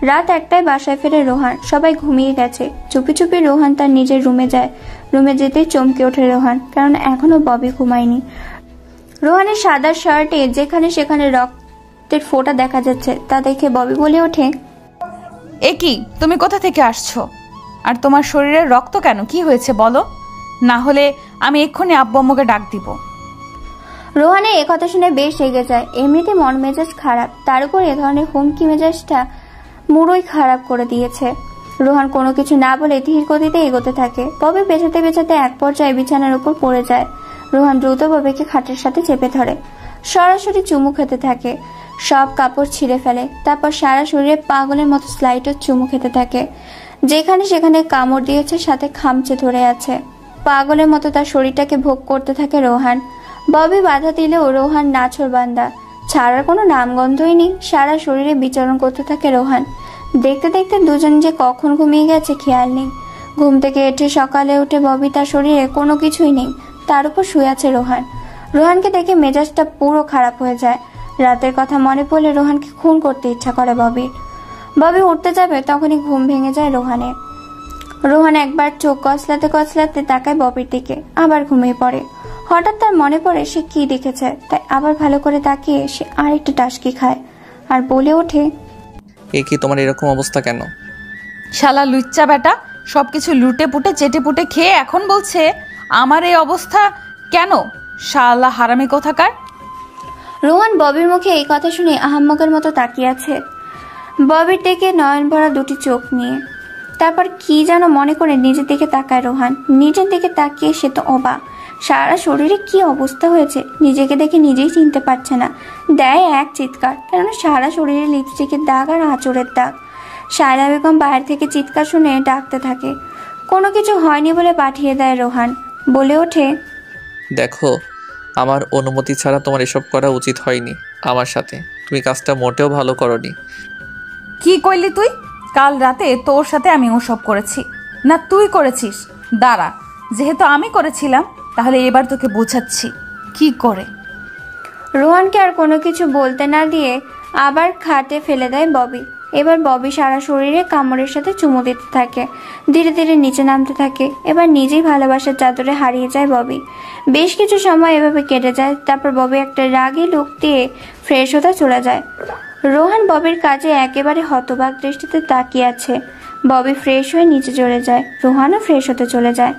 রাত 1টায় বাসায় ফেরে রোহান। সবাই ঘুমিয়ে গেছে। চুপি চুপি রোহান তার নিজের রুমে যায়। রুমে যেতেই চমকে ওঠে রোহান, কারণ এখনো ববি ঘুমায়নি। রোহানের সাদা শার্টে যেখানে সেখানে রক্তের ফোঁটা দেখা যাচ্ছে, তা দেখে ববি বলে ওঠে, এ কি, তুমি কোথা থেকে আসছো? আর তোমার শরীরের রক্ত কেন? কি হয়েছে বলো, না হলে আমি এক্ষুনি আব্বু আম্মুকে ডাক দিব। রোহানের এ কথা শুনে বেশ রেগে যায়। এমনিতে মন মেজাজ খারাপ, তার উপর এ ধরনের হুমকি মেজাজটা মুড়োই খারাপ করে দিয়েছে। রোহান কোনো কিছু না বলে ধীর গতিতে এগোতে থাকে। ববি পেছাতে পেছাতে এক পর্যায়ে বিছানার উপর পড়ে যায়। রোহান দ্রুত ববিকে খাটের সাথে চেপে ধরে, সরাসরি চুমু খেতে থাকে। সব কাপড় ছিঁড়ে ফেলে। তারপর সারা শরীরে পাগলের মতো স্লাইডও চুমু খেতে থাকে। যেখানে সেখানে কামড় দিয়েছে, সাথে খামচে ধরে আছে। পাগলের মতো তার শরীরটাকে ভোগ করতে থাকে রোহান। ববি বাধা দিলেও রোহান নাছোড়বান্দা, ছাড়ার কোনো নামগন্ধই নেই। সারা শরীরে বিচরণ করতে থাকে রোহান। দেখতে দেখতে দুজন যে কখন ঘুমিয়ে গেছে খেয়াল নেই। ঘুম থেকে উঠে সকালে উঠে ববি তার শরীরে কোনো কিছুই নেই, তার উপর শুয়ে আছে রোহান। রোহানকে দেখে মেজাজটা পুরো খারাপ হয়ে যায়। রাতের কথা মনে পড়লে রোহানকে খুন করতে ইচ্ছা করে ববির। ববি উঠতে যাবে তখনই ঘুম ভেঙে যায় রোহানের। রোহান একবার চোখ কচলাতে কচলাতে তাকায় ববির দিকে, আবার ঘুমিয়ে পড়ে। হঠাৎ তার মনে পড়ে সে কি দেখেছে, তাই আবার ভালো করে তাকিয়ে সে আরেকটা টাসকি খায় আর বলে ওঠে, এ কি, তোমার এরকম অবস্থা কেন? শালা লুচ্চা বেটা, সবকিছু লুটে পুটে চেটে পুটে খেয়ে এখন বলছে আমার এই অবস্থা কেন? শালা হারামি কোথাকার। রোহান ববির মুখে এই কথা শুনে আহাম্মকের মতো তাকিয়ে আছে ববির দিকে নয়ন ভরা দুটি চোখ নিয়ে। তারপর কি যেন মনে করে নিজের দিকে তাকায় রোহান। নিজের দিকে তাকিয়ে সে তো অবাক। সারা শরীরে কি অবস্থা হয়েছে, নিজেকে দেখে নিজেই চিনতে পারছে না। দেয় এক চিৎকার, কেননা সারা শরীরে লিপস্টিকের দাগ আর আঁচড়ের দাগ। সায়রা বেগম বাইরে থেকে চিৎকার শুনে ডাকতে থাকে। কোনো কিছু হয়নি বলে পাঠিয়ে দেয় রোহান। বলে ওঠে, দেখো, আমার অনুমতি ছাড়া তোমার এসব করা উচিত হয়নি আমার সাথে। তুমি কাজটা মোটেও ভালো করনি। কি কইলি তুই? কাল রাতে তোর সাথে আমি ওসব করেছি না তুই করেছিস? দাঁড়া, যেহেতু আমি করেছিলাম তাহলে এবার তোকে বোঝাচ্ছি কি করে। রোহানকে আর কোনো কিছু বলতে না দিয়ে আবার খাটে ফেলে দেয় ববি। এবার ববি সারা শরীরে কামড়ের সাথে চুমু দিতে থাকে, ধীরে ধীরে নিচে নামতে থাকে। এবার নিজেই ভালোবাসার চাদরে হারিয়ে যায় ববি। বেশ কিছু সময় এভাবে কেটে যায়। তারপর ববি একটা রাগী লুক দিয়ে ফ্রেশ হতে চলে যায়। রোহান ববির কাজে একেবারে হতবাক দৃষ্টিতে তাকিয়ে আছে। ববি ফ্রেশ হয়ে নিচে চলে যায়। রোহানও ফ্রেশ হতে চলে যায়।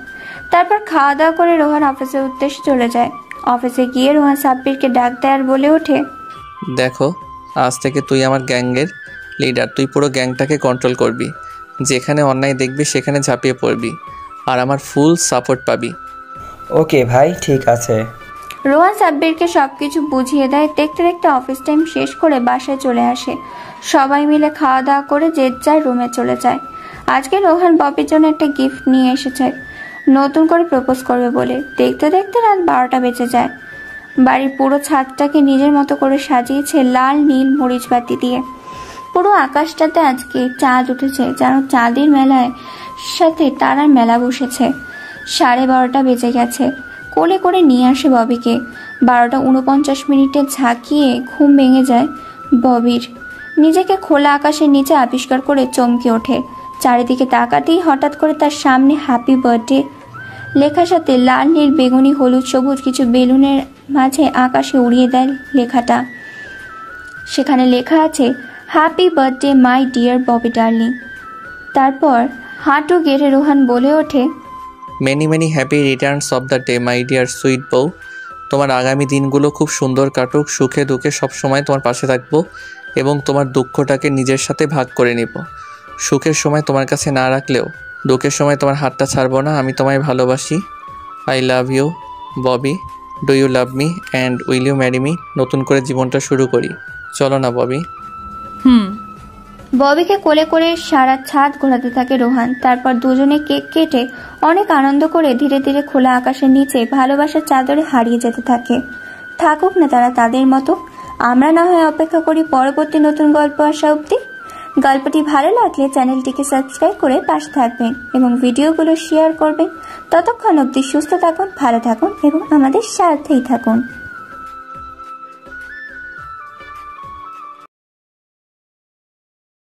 তারপর খাওয়া দাওয়া করে রোহান অফিসের উদ্দেশ্যে চলে যায়। অফিসে গিয়ে রোহান সাব্বিরকে ডাক দেয় আর বলে ওঠে, দেখো, আজ থেকে তুই আমার গ্যাংয়ের লিডার। তুই পুরো গ্যাংটাকে কন্ট্রোল করবি। যেখানে অন্যায় দেখবি সেখানে ঝাঁপিয়ে পড়বি, আর আমার ফুল সাপোর্ট পাবি। ওকে ভাই, ঠিক আছে। রোহান সাব্বিরকে সবকিছু বুঝিয়ে দেয়। দেখতে দেখতে অফিস টাইম শেষ করে বাসায় চলে আসে। সবাই মিলে খাওয়া দাওয়া করে যে যার রুমে চলে যায়। আজকে রোহান ববির জন্য একটা গিফট নিয়ে এসেছে, নতুন করে প্রপোজ করবে বলে। দেখতে দেখতে রাত 12টা বেজে যায়। বাড়ির পুরো ছাদটাকে নিজের মতো করে সাজিয়েছে লাল নীল মরিচ বাতি দিয়ে। পুরো আকাশটাতে আজকে চাঁদ উঠেছে, যেন চাঁদের মেলায় সাথে তারার মেলা বসেছে। 12:30 বেজে গেছে। কোলে করে নিয়ে আসে ববিকে। 12:49 ঝাঁকিয়ে ঘুম ভেঙে যায় ববির। নিজেকে খোলা আকাশের নিচে আবিষ্কার করে চমকে ওঠে। চারিদিকে তাকাতেই হঠাৎ করে তার সামনে হ্যাপি বার্থডে লেখার সাথে লাল নীল বেগুনি হলুদ সবুজ কিছু বেলুনের মাঝে আকাশে উড়িয়ে দেয় লেখাটা। সেখানে লেখা আছে happy birthday my dear Bobby darling. তারপর হাঁটু গেড়ে রোহান বলে ওঠে, many many happy Returns of the day my dear sweet বউ। তোমার আগামী দিনগুলো খুব সুন্দর কাটুক, সুখে দুঃখে সবসময় তোমার পাশে থাকবো এবং তোমার দুঃখটাকে নিজের সাথে ভাগ করে নিব। সুখের সময় তোমার কাছে না রাখলেও দুঃখের সময় তোমার হাতটা ছাড়বো না। আমি তোমায় ভালোবাসি। I love you Bobby. Do you love me and will you marry me? নতুন করে জীবনটা শুরু করি, চলো না ববি? ববিকে কোলে করে সারা ছাদ ঘোরাতে থাকে রোহান। তারপর দুজনে কেক কেটে অনেক আনন্দ করে ধীরে ধীরে খোলা আকাশের নিচে ভালোবাসার চাদরে হারিয়ে যেতে থাকে। থাকুক না তারা তাদের মতো, আমরা না হয় অপেক্ষা করি পরবর্তী নতুন গল্প আসা অবধি। গল্পটি ভালো লাগলে চ্যানেলটিকে সাবস্ক্রাইব করে পাশে থাকবেন এবং ভিডিওগুলো শেয়ার করবেন। ততক্ষণ অবধি সুস্থ থাকুন, ভালো থাকুন এবং আমাদের সাথেই থাকুন।